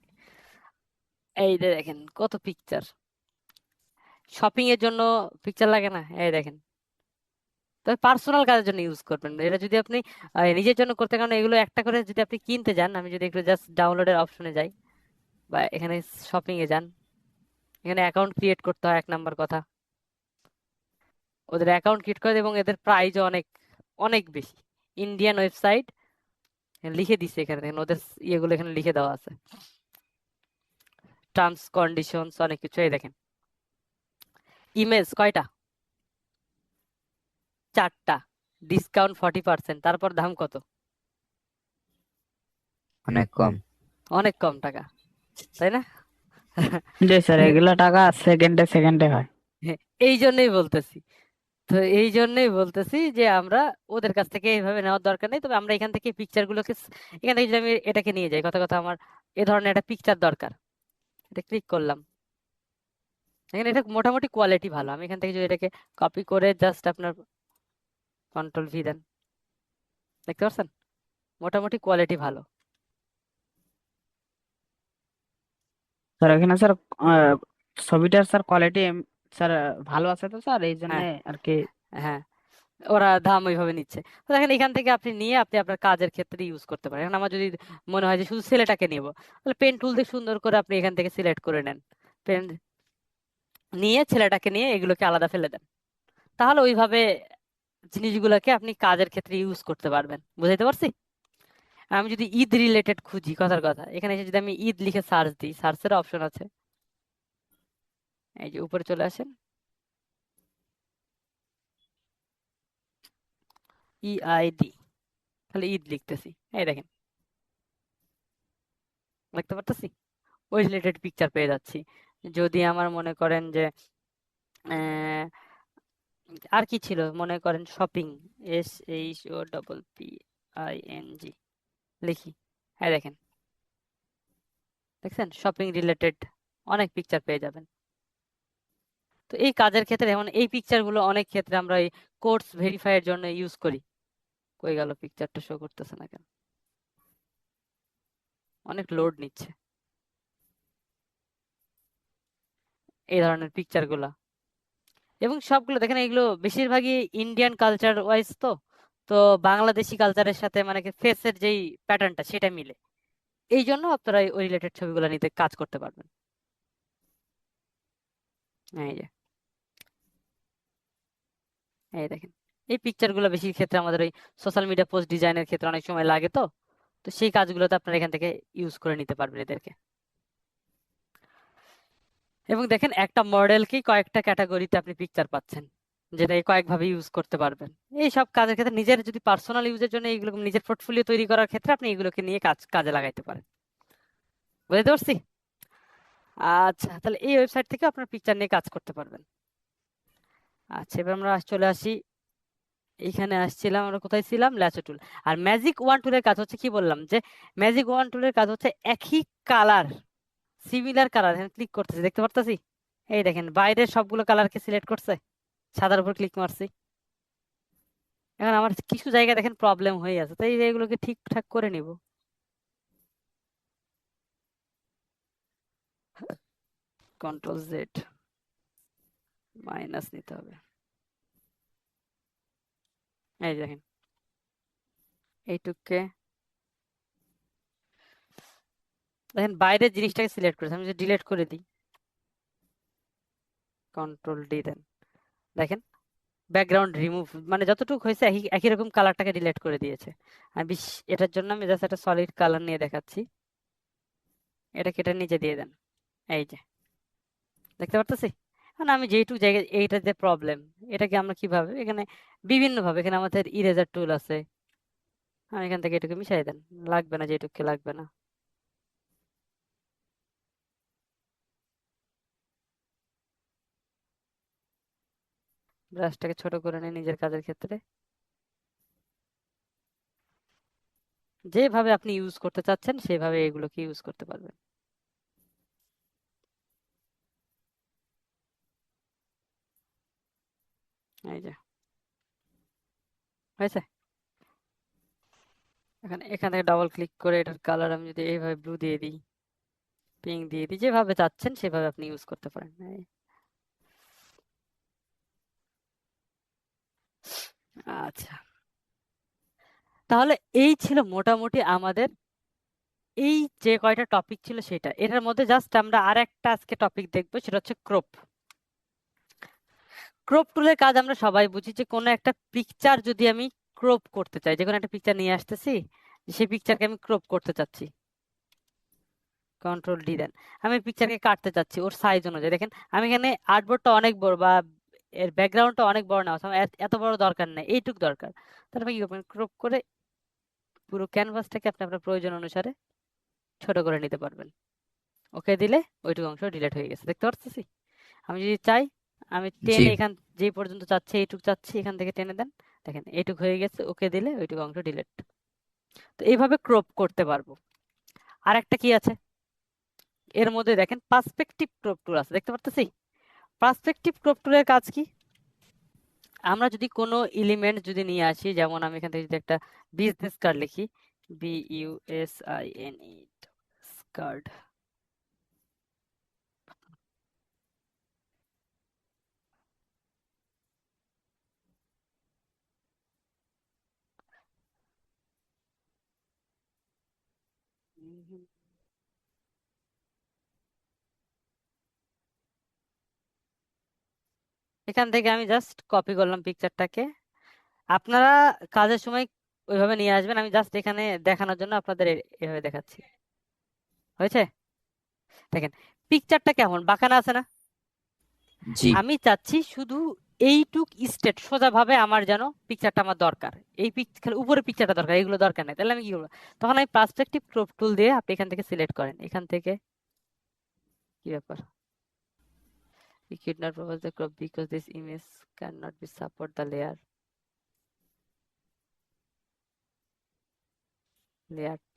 এই যে দেখেন কত পিকচার, শপিং এর জন্য পিকচার লাগে না? এই দেখেন, তবে পার্সোনাল কাজের জন্য ইউজ করবেন। এটা যদি আপনি নিজের জন্য করতে, কারণ এগুলো একটা করে যদি আপনি কিনতে যান, আমি যদি একটু জাস্ট ডাউনলোডের অপশনে যাই বা এখানে শপিং এ যান, এখানে অ্যাকাউন্ট ক্রিয়েট করতে হয় এক নাম্বার কথা। ওদের অ্যাকাউন্ট ক্রিয়েট করে এবং এদের প্রাইসও অনেক অনেক বেশি। ইন্ডিয়ান ওয়েবসাইট লিখে দিছে এখানে, দেখেন ওদের ইয়েগুলো এখানে লিখে দেওয়া আছে, টার্মস কন্ডিশনস অনেক কিছু। এই দেখেন ইমেজ কয়টা? 4টা, ডিসকাউন্ট 40%, তারপর দাম কত? অনেক কম। অনেক কম টাকা, তাই না? জি স্যার, এগুলা টাকা সেকেন্ডে সেকেন্ডে হয়। হ্যাঁ, এই জন্যই বলতেছি। তো এই জন্যই বলতেছি যে আমরা ওদের কাছ থেকে এইভাবে নেওয়ার দরকার নেই, তবে আমরা এখান থেকে পিকচার গুলোকে এখান থেকে যদি আমি এটাকে নিয়ে যাই, কথা কথা আমার এ ধরনের একটা পিকচার দরকার, এটা ক্লিক করলাম, এখানে এটা মোটামুটি কোয়ালিটি ভালো। আমি এখান থেকে যদি এটাকে কপি করে জাস্ট আপনার কন্ট্রোল ভি দেন, দেখতে পাচ্ছেন মোটামুটি কোয়ালিটি ভালো। স্যার এখানে স্যার ছবিটার স্যার কোয়ালিটি স্যার ভালো আছে তো স্যার, এই জন্য হ্যাঁ আর কি। হ্যাঁ, ওরা দাম ওইভাবে নিচ্ছে। তো দেখেন এখান থেকে আপনি নিয়ে আপনি আপনার কাজের ক্ষেত্রে ইউজ করতে পারেন। এখন আমার যদি মনে হয় যে শুধু ছেলেটাকে নিব, তাহলে পেন টুল দিয়ে সুন্দর করে আপনি এখান থেকে সিলেক্ট করে নেন, পেন নিয়ে ছেলেটাকে নিয়ে এগুলোকে আলাদা ফেলে দেন। তাহলে ওইভাবে জিনিসগুলোকে আপনি কাজের ক্ষেত্রে ইউজ করতে পারবেন। বুঝাইতে পারছি? আমি যদি ঈদ রিলেটেড খুঁজি, কথার কথা, এখানে এসে যদি আমি ঈদ লিখে সার্চ দিই, সার্চের অপশন আছে, এই যে উপরে চলে আসেন, EID, খালি ঈদ লিখতেছি, এই দেখেন লিখতে পারতেছি, ওই রিলেটেড পিকচার পেয়ে যাচ্ছি। যদি আমার মনে করেন যে আহ, আর কি ছিল, মনে করেন শপিং, SHOPPING লিখি, হ্যাঁ দেখেন, দেখছেন শপিং রিলেটেড অনেক পিকচার পেয়ে যাবেন। তো এই কাজের ক্ষেত্রে যেমন এই পিকচার গুলো অনেক ক্ষেত্রে আমরা এই কোর্স ভেরিফাই এর জন্য ইউজ করি। কই গেল পিকচারটা, শো করতেছে না কেন? অনেক লোড নিচ্ছে এই ধরনের পিকচার গুলা। এবং সবগুলো দেখেন এগুলো বেশিরভাগই ইন্ডিয়ান কালচার ওয়াইজ, তো তো বাংলাদেশি কালচারের সাথে মানে ফেসের যেই প্যাটার্নটা সেটা মিলে, এই জন্য আপনারা ওই রিলেটেড ছবিগুলো নিতে কাজ করতে পারবেন। এই যে, এই দেখেন, এই পিকচার গুলো বেশি ক্ষেত্রে আমাদের ওই সোশ্যাল মিডিয়া পোস্ট ডিজাইনের ক্ষেত্রে অনেক সময় লাগে, তো তো সেই কাজগুলোতে আপনারা এখান থেকে ইউজ করে নিতে পারবেন এদেরকে। এবং দেখেন একটা মডেলকেই কয়েকটা ক্যাটাগরিতে আপনি পিকচার পাচ্ছেন, যেটা কয়েকভাবে ইউজ করতে পারবেন। এই সব কাজের ক্ষেত্রে নিজের যদি পার্সোনাল ইউজের জন্য এইগুলো নিজের পোর্টফোলিও তৈরি করার ক্ষেত্রে আপনি এগুলোকে নিয়ে কাজে লাগাইতে পারেন। বুঝতে পারছি? আচ্ছা, তাহলে এই ওয়েবসাইট থেকে আপনার পিকচার নিয়ে কাজ করতে পারবেন। আচ্ছা, এবার আমরা চলে আসি, এইখানে আসছিলাম, আমরা কোথায় ছিলাম, ল্যাচো টুল। আর ম্যাজিক ওয়ান টুলের কাজ হচ্ছে কি বললাম, যে ম্যাজিক ওয়ান টুলের কাজ হচ্ছে একই কালার, সিমিলার কালার, এখানে ক্লিক করতেছি, দেখতে পারতেছি, এই দেখেন বাইরের সবগুলো কালারকে সিলেক্ট করছে, সাদার উপর ক্লিক মারছি। এখন আমার কিছু জায়গায় দেখেন প্রবলেম হয়ে আছে, তাই এগুলোকে ঠিকঠাক করে নিব। Ctrl Z, মাইনাস নিতে হবে, এই দেখেন এইটুককে, দেখেন বাইরের জিনিসটাকে সিলেক্ট করেছে, আমি যদি ডিলিট করে দিই, Ctrl D দেন, দেখেন ব্যাকগ্রাউন্ড রিমুভ, মানে যতটুকু হয়েছে একই একই রকম কালারটাকে ডিলিট করে দিয়েছে। আমি এটার জন্য আমি জাস্ট একটা সলিড কালার নিয়ে দেখাচ্ছি, এটা কেটে নিচে দিয়ে দেন, এই যে দেখতে পারতেছি। এখন আমি যেইটুকু জায়গায় এইটা যে প্রবলেম, এটাকে আমরা কিভাবে এখানে বিভিন্ন ভাবে, এখানে আমাদের ইরেজার টুল আছে, আমি এখান থেকে এটুকু মিশাই দেন, লাগবে না যেটুকু লাগবে না, ব্রাশটাকে ছোট করে নিয়ে নিজের কাজের ক্ষেত্রে যেভাবে আপনি ইউজ করতে চাচ্ছেন সেভাবে এগুলোকে ইউজ করতে পারবেন। এই যে হয়েছে। এখান থেকে ডাবল ক্লিক করে এটার কালার আমি যদি এইভাবে ব্লু দিয়ে দিই, পিঙ্ক দিয়ে দিই, যেভাবে চাচ্ছেন সেভাবে আপনি ইউজ করতে পারেন। আচ্ছা, তাহলে এই ছিল মোটামুটি আমাদের এই যে কয়টা টপিক ছিল সেটা। এটার মধ্যে জাস্ট আমরা আর একটা আজকে টপিক দেখবো, সেটা হচ্ছে ক্রপ। ক্রপ টুলের কাজ আমরা সবাই বুঝি, যে কোনো একটা পিকচার যদি আমি ক্রপ করতে চাই, যে কোনো একটা পিকচার নিয়ে আসতেছি, সেই পিকচারকে আমি ক্রপ করতে চাচ্ছি, Ctrl D দেন, আমি পিকচারকে কাটতে চাচ্ছি ওর সাইজ অনুযায়ী। দেখেন আমি এখানে আর্টবোর্ডটা অনেক বড় বা এর ব্যাকগ্রাউন্ডটা অনেক বড় না, আমার এত বড় দরকার নেই, এইটুক দরকার। তাহলে আপনি কি করবেন, ক্রপ করে পুরো ক্যানভাসটাকে আপনি আপনার প্রয়োজন অনুসারে ছোট করে নিতে পারবেন। ওকে দিলে ওইটুকু অংশ ডিলিট হয়ে গেছে, দেখতে পাচ্ছি। আমি যদি চাই, আমি জি। টেনে এখান যে পর্যন্ত চাচ্ছি এইটুক চাচ্ছি, এখান থেকে টেনে দেন, দেখেন এইটুক হয়ে গেছে, ওকে দিলে ওইটুকু অংশ ডিলিট। তো এইভাবে ক্রপ করতে পারবো। আর একটা কি আছে এর মধ্যে, দেখেন পার্সপেক্টিভ ক্রপ টুল আছে, দেখতে পারতেছি। পার্সপেক্টিভ ক্রপ টুলের কাজ কি, আমরা যদি কোনো এলিমেন্ট যদি নিয়ে আসি, যেমন আমি এখান থেকে যদি একটা বিজনেস কার্ড লিখি, BUSINE কার্ড, এখান থেকে আমি জাস্ট কপি করলাম পিকচারটাকে। আপনারা কাজের সময় ওইভাবে নিয়ে আসবেন, আমি জাস্ট এখানে দেখানোর জন্য আপনাদের এভাবে দেখাচ্ছি। হয়েছে? দেখেন পিকচারটা কেমন বাঁকানো আছে না? জি আমি চাচ্ছি শুধু এইটুক স্টেট সোজাভাবে আমার যেন পিকচারটা আমার দরকার, এই খালি উপরে পিকচারটা দরকার, এগুলো দরকার নেই। তাহলে আমি কি করবো? তখন আমি পার্সপেক্টিভ ক্রপ টুল দিয়ে আপনি এখান থেকে সিলেক্ট করেন। এখান থেকে কি ব্যাপার, we could not propose the crop because this image cannot be support the layer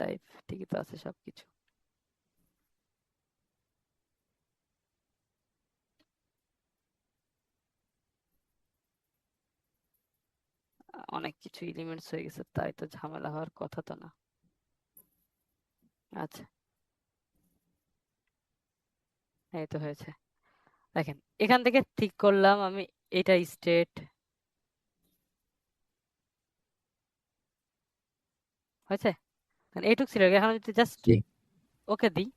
type। ঠিকই তো আছে সবকিছু। অনেক কিছু এলিমেন্টস হয়ে গেছে, তাই তো ঝামেলা হওয়ার কথা তো না। আচ্ছা এই তো হয়েছে। দেখেন এখান থেকে ঠিক করলাম আমি এটা স্টেট হয়েছে। এইটুক ছিল, এখন যদি জাস্ট জি ওকে দিই,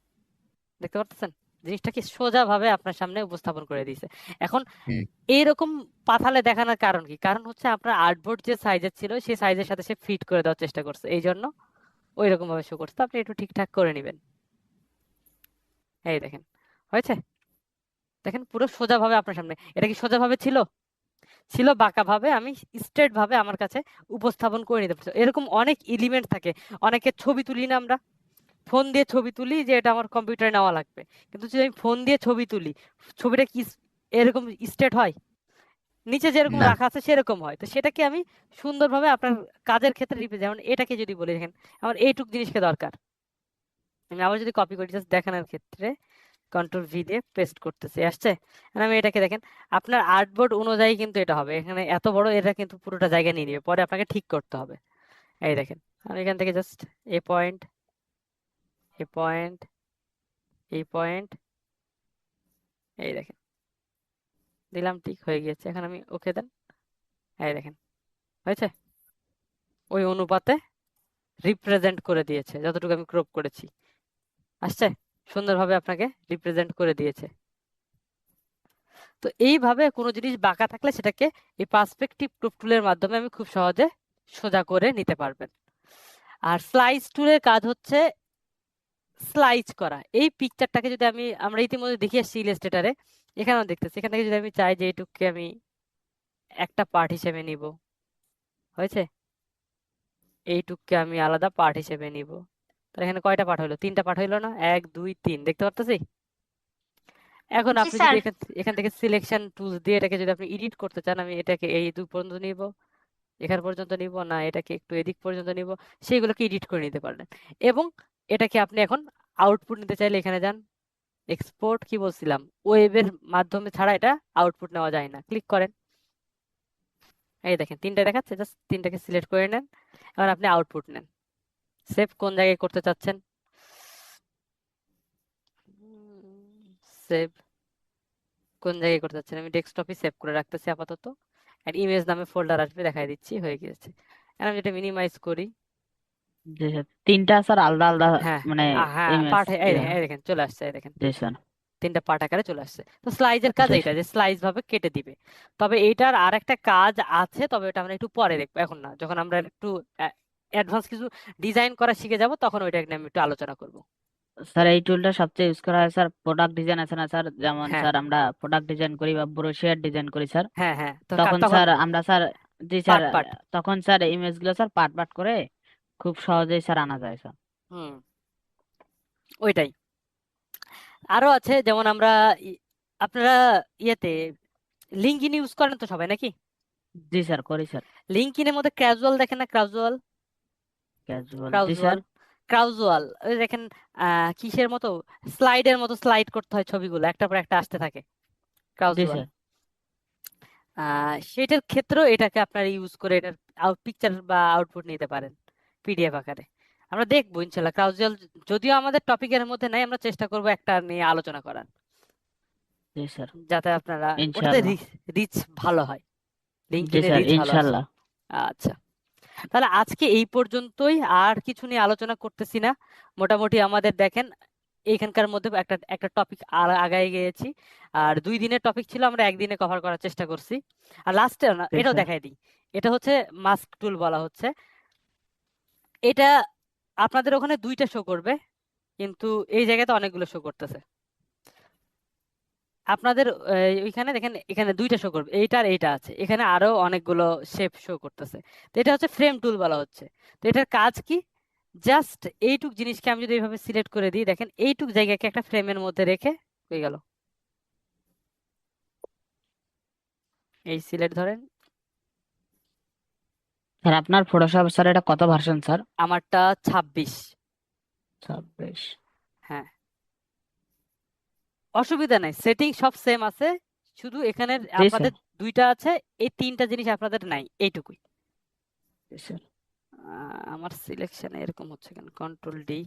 দেখতে পাচ্ছেন জিনিসটা কি সোজা ভাবে আপনার সামনে উপস্থাপন করে দিয়েছে। এখন হুম এইরকম পাথালে দেখানোর কারণ কি? কারণ হচ্ছে আপনার আর্টবোর্ড যে সাইজের ছিল সেই সাইজের সাথে সে ফিট করে দেওয়ার চেষ্টা করছে, এই জন্য ওই রকম ভাবে শো করছে। তো আপনি একটু ঠিকঠাক করে নেবেন। এই দেখেন হয়েছে। দেখেন পুরো সোজা ভাবে আপনার সামনে। এটা কি সোজা ভাবে ছিল? ছিল বাঁকা ভাবে আমি স্ট্রেট ভাবে আমার কাছে উপস্থাপন করে নিতে পারছি। এরকম অনেক এলিমেন্ট থাকে। অনেকে ছবি তুলি না আমরা, ফোন দিয়ে ছবি তুলি যে এটা আমার কম্পিউটারে নেওয়া লাগবে, কিন্তু যদি আমি ফোন দিয়ে ছবি তুলি ছবিটা কি এরকম স্ট্রেট হয়? নিচে যেরকম না রাখা আছে সেরকম হয়। তো সেটাকে আমি সুন্দরভাবে আপনার কাজের ক্ষেত্রে যেমন এটাকে যদি বলি, দেখেন আমার এইটুক জিনিসকে দরকার, আমি আবার যদি কপি করি জাস্ট দেখানোর ক্ষেত্রে কন্ট্রোল ভি দিয়ে পেস্ট করতেছি, আসছে। আর আমি এটাকে দেখেন আপনার আর্টবোর্ড অনুযায়ী কিন্তু এটা হবে। এখানে এত বড়, এটা কিন্তু পুরোটা জায়গা নিয়ে নেবে, পরে আপনাকে ঠিক করতে হবে। এই দেখেন আমি এখান থেকে just a point, A point, এই পয়েন্ট, এই দেখেন দিলাম, ঠিক হয়ে গিয়েছে। এখন আমি ওকে দেন, এই দেখেন হয়েছে। ওই অনুপাতে রিপ্রেজেন্ট করে দিয়েছে, যতটুকু আমি ক্রপ করেছি আসছে, সুন্দরভাবে আপনাকে রিপ্রেজেন্ট করে দিয়েছে। তো এইভাবে কোনো জিনিস বাঁকা থাকলে সেটাকে এই পার্সপেক্টিভ ক্রপ টুলের মাধ্যমে আমি খুব সহজে সোজা করে নিতে পারবেন। আর স্লাইস টুলের কাজ হচ্ছে স্লাইস করা। এই পিকচারটাকে যদি আমরা ইতিমধ্যে দেখে আসছি ইলাস্ট্রেটরে, এখানেও দেখতেছি। এখান থেকে যদি আমি চাই যে এইটুকুকে আমি একটা পার্ট হিসেবে নিব, হয়েছে, এইটুককে আমি আলাদা পার্ট হিসেবে নিব। তাহলে এখানে কয়টা পার্ট হলো? 3টা পার্ট হইলো না? 1 2 3 দেখতে পারতেছি। এখন জি আপনি স্যার। যদি এখান থেকে সিলেকশন টুলস দিয়ে এটাকে যদি আপনি এডিট করতে চান, আমি এটাকে এই 2 পর্যন্ত নিব, এখান পর্যন্ত নিব না, এটাকে একটু এদিক পর্যন্ত নিব, সেইগুলোকে এডিট করে নিতে পারবেন। এবং এটাকে আপনি এখন আউটপুট নিতে চাইলে এখানে যান, এক্সপোর্ট কি বলছিলাম, ওয়েবের মাধ্যমে ছাড়া এটা আউটপুট নেওয়া যায় না, ক্লিক করেন। এই দেখেন 3টা দেখাচ্ছে, জাস্ট 3টাকে সিলেক্ট করে নেন। এবার আপনি আউটপুট নেন। সেভ কোন জায়গায় করতে চাচ্ছেন? সেভ কোন জায়গায় করতে চাচ্ছেন? আমি ডেস্কটপে সেভ করে রাখতেছি আপাতত। আর ইমেজ নামে ফোল্ডার আসবে, দেখাই দিচ্ছি, হয়ে গিয়েছে। আর আমি যেটা মিনিমাইজ করি, জি স্যার, তিনটা স্যার আলাদা আলাদা হ্যাঁ মানে হ্যাঁ ইমেজ। পার্ট, এই দেখেন চলে আসছে, এই দেখেন জি স্যার। 3টা পার্ট আকারে চলে আসছে। তো স্লাইজের কাজ জি এইটা যে স্লাইস ভাবে কেটে দিবে। তবে এইটার আর একটা কাজ আছে, তবে এটা আমরা একটু পরে দেখবো, এখন না। যখন আমরা একটু অ্যাডভান্স কিছু ডিজাইন করা শিখে যাব তখন ওইটা নিয়ে আমি একটু আলোচনা করব। স্যার, এই টুলটা সবচেয়ে ইউজ করা হয় স্যার প্রোডাক্ট ডিজাইন আছে না স্যার, যেমন হ্যাঁ স্যার আমরা প্রোডাক্ট ডিজাইন করি বা ব্রোশিয়ার ডিজাইন করি স্যার, হ্যাঁ হ্যাঁ, তো তখন তখন স্যার আমরা স্যার, জি স্যার, পার্ট পার্ট, তখন স্যার ইমেজ গুলো স্যার পার্ট পার্ট করে খুব সহজেই স্যার আনা যায় স্যার। হুম ওইটাই। আরো আছে যেমন আমরা আপনারা ইয়েতে লিঙ্কইন ইউজ করেন তো সবাই নাকি? জি স্যার, করি স্যার। লিঙ্কইনের মধ্যে ক্যাজুয়াল দেখেন না? ক্রাউজুয়াল, ক্যাজুয়াল, জি স্যার। ক্রাউজুয়াল, ক্রাউজুয়াল ওই দেখেন কিসের মতো, স্লাইডের মতো স্লাইড করতে হয়, ছবিগুলো একটার পর একটা আসতে থাকে, জি ক্রাউজুয়াল। স্যার। সেটার ক্ষেত্রেও এটাকে আপনারা ইউজ করে এটার পিকচার বা আউটপুট নিতে পারেন পিডিএফ আকারে। আমরা দেখবো ইনশাল্লাহ ক্রাউজুয়াল, যদিও আমাদের টপিকের মধ্যে নাই, আমরা চেষ্টা করব একটা নিয়ে আলোচনা করার, জি স্যার, যাতে আপনারা ওটাতে ইনশাআল্লাহ। রিচ ভালো হয়, জি লিঙ্কইনে স্যার, রিচ ভালো আসে। ইনশাআল্লাহ। আচ্ছা তাহলে আজকে এই পর্যন্তই, আর কিছু নিয়ে আলোচনা করতেছি না। মোটামুটি আমাদের দেখেন এইখানকার মধ্যে একটা একটা টপিক আর আগায় গিয়েছি। আর 2 দিনের টপিক ছিল, আমরা একদিনে কভার করার চেষ্টা করছি। আর লাস্টে জি এটাও স্যার। দেখাই দিই, এটা হচ্ছে মাস্ক টুল বলা হচ্ছে। এটা আপনাদের ওখানে 2টা শো করবে, কিন্তু এই জায়গাতে অনেকগুলো শো করতেছে। আপনাদের ওইখানে দেখেন, এখানে 2টা শো করবে, এইটা আর এইটা আছে, এখানে আরো অনেকগুলো শেপ শো করতেছে। তো এটা হচ্ছে ফ্রেম টুল বলা হচ্ছে। তো এটার কাজ কি? জাস্ট এইটুক জিনিসকে আমি যদি এইভাবে সিলেক্ট করে দিই, দেখেন এইটুক জায়গাকে একটা ফ্রেমের মধ্যে রেখে হয়ে গেল। এই সিলেক্ট ধরেন, স্যার আপনার ফটোশপ স্যার এটা কত ভার্সন স্যার? আমারটা 26। 26। হ্যাঁ, অসুবিধা নাই, সেটিং সব সেম আছে, শুধু এখানে জি স্যার। আপনাদের 2টা আছে, এই 3টা জিনিস আপনাদের নাই, এইটুকুই। জি স্যার। আমার সিলেকশন এরকম হচ্ছে কেন? কন্ট্রোল ডি,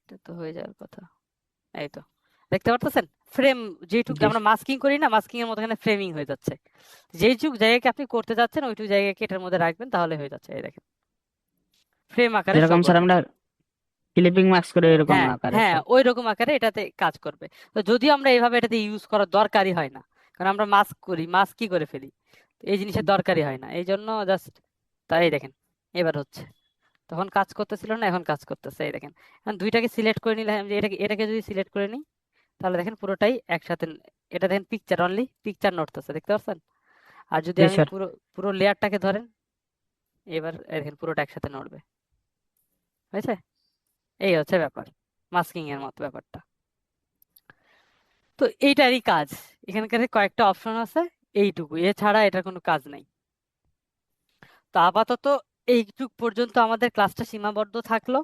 এটা তো হয়ে যাওয়ার কথা। এই তো দেখতে পারতেছেন, ফ্রেম যেটুকু জি আমরা মাস্কিং করি না, মাস্কিং এর মতো এখানে ফ্রেমিং হয়ে যাচ্ছে। যেইটুক জায়গাকে আপনি করতে যাচ্ছেন ওইটুক জায়গাকে এটার মধ্যে রাখবেন, তাহলে হয়ে যাচ্ছে। এই দেখেন ফ্রেম আকারে শো যেরকম স্যার করবে। আমরা ক্লিপিং মার্কস করে এরকম হ্যাঁ আকারে হ্যাঁ, স্যার। ওই রকম আকারে এটাতে কাজ করবে। তো যদিও আমরা এইভাবে এটাতে ইউজ করার দরকারই হয় না, কারণ আমরা মাস্ক করি, মাস্ক কি করে ফেলি, তো এই জিনিসের দরকারই হয় না, এই জন্য জাস্ট। তাই দেখেন এবার হচ্ছে, তখন কাজ করতেছিল না, এখন কাজ করতেছে। এই দেখেন এখন 2টাকে সিলেক্ট করে নিলে, আমি এটাকে এটাকে যদি সিলেক্ট করে নিই, তাহলে দেখেন পুরোটাই একসাথে এটা দেখেন পিকচার, অনলি পিকচার নড়তেছে, দেখতে পাচ্ছেন? আর যদি জি আমি স্যার। পুরো পুরো লেয়ারটাকে ধরেন, এবার এই দেখেন পুরোটা একসাথে নড়বে, হয়েছে? এই হচ্ছে ব্যাপার, মাস্কিং এর মতো ব্যাপারটা। তো এইটারই কাজ, এখানকার কয়েকটা অপশন আছে, এইটুকু, এছাড়া এটার কোনো কাজ নাই। তো আপাতত এইটুক পর্যন্ত আমাদের ক্লাসটা সীমাবদ্ধ থাকলো।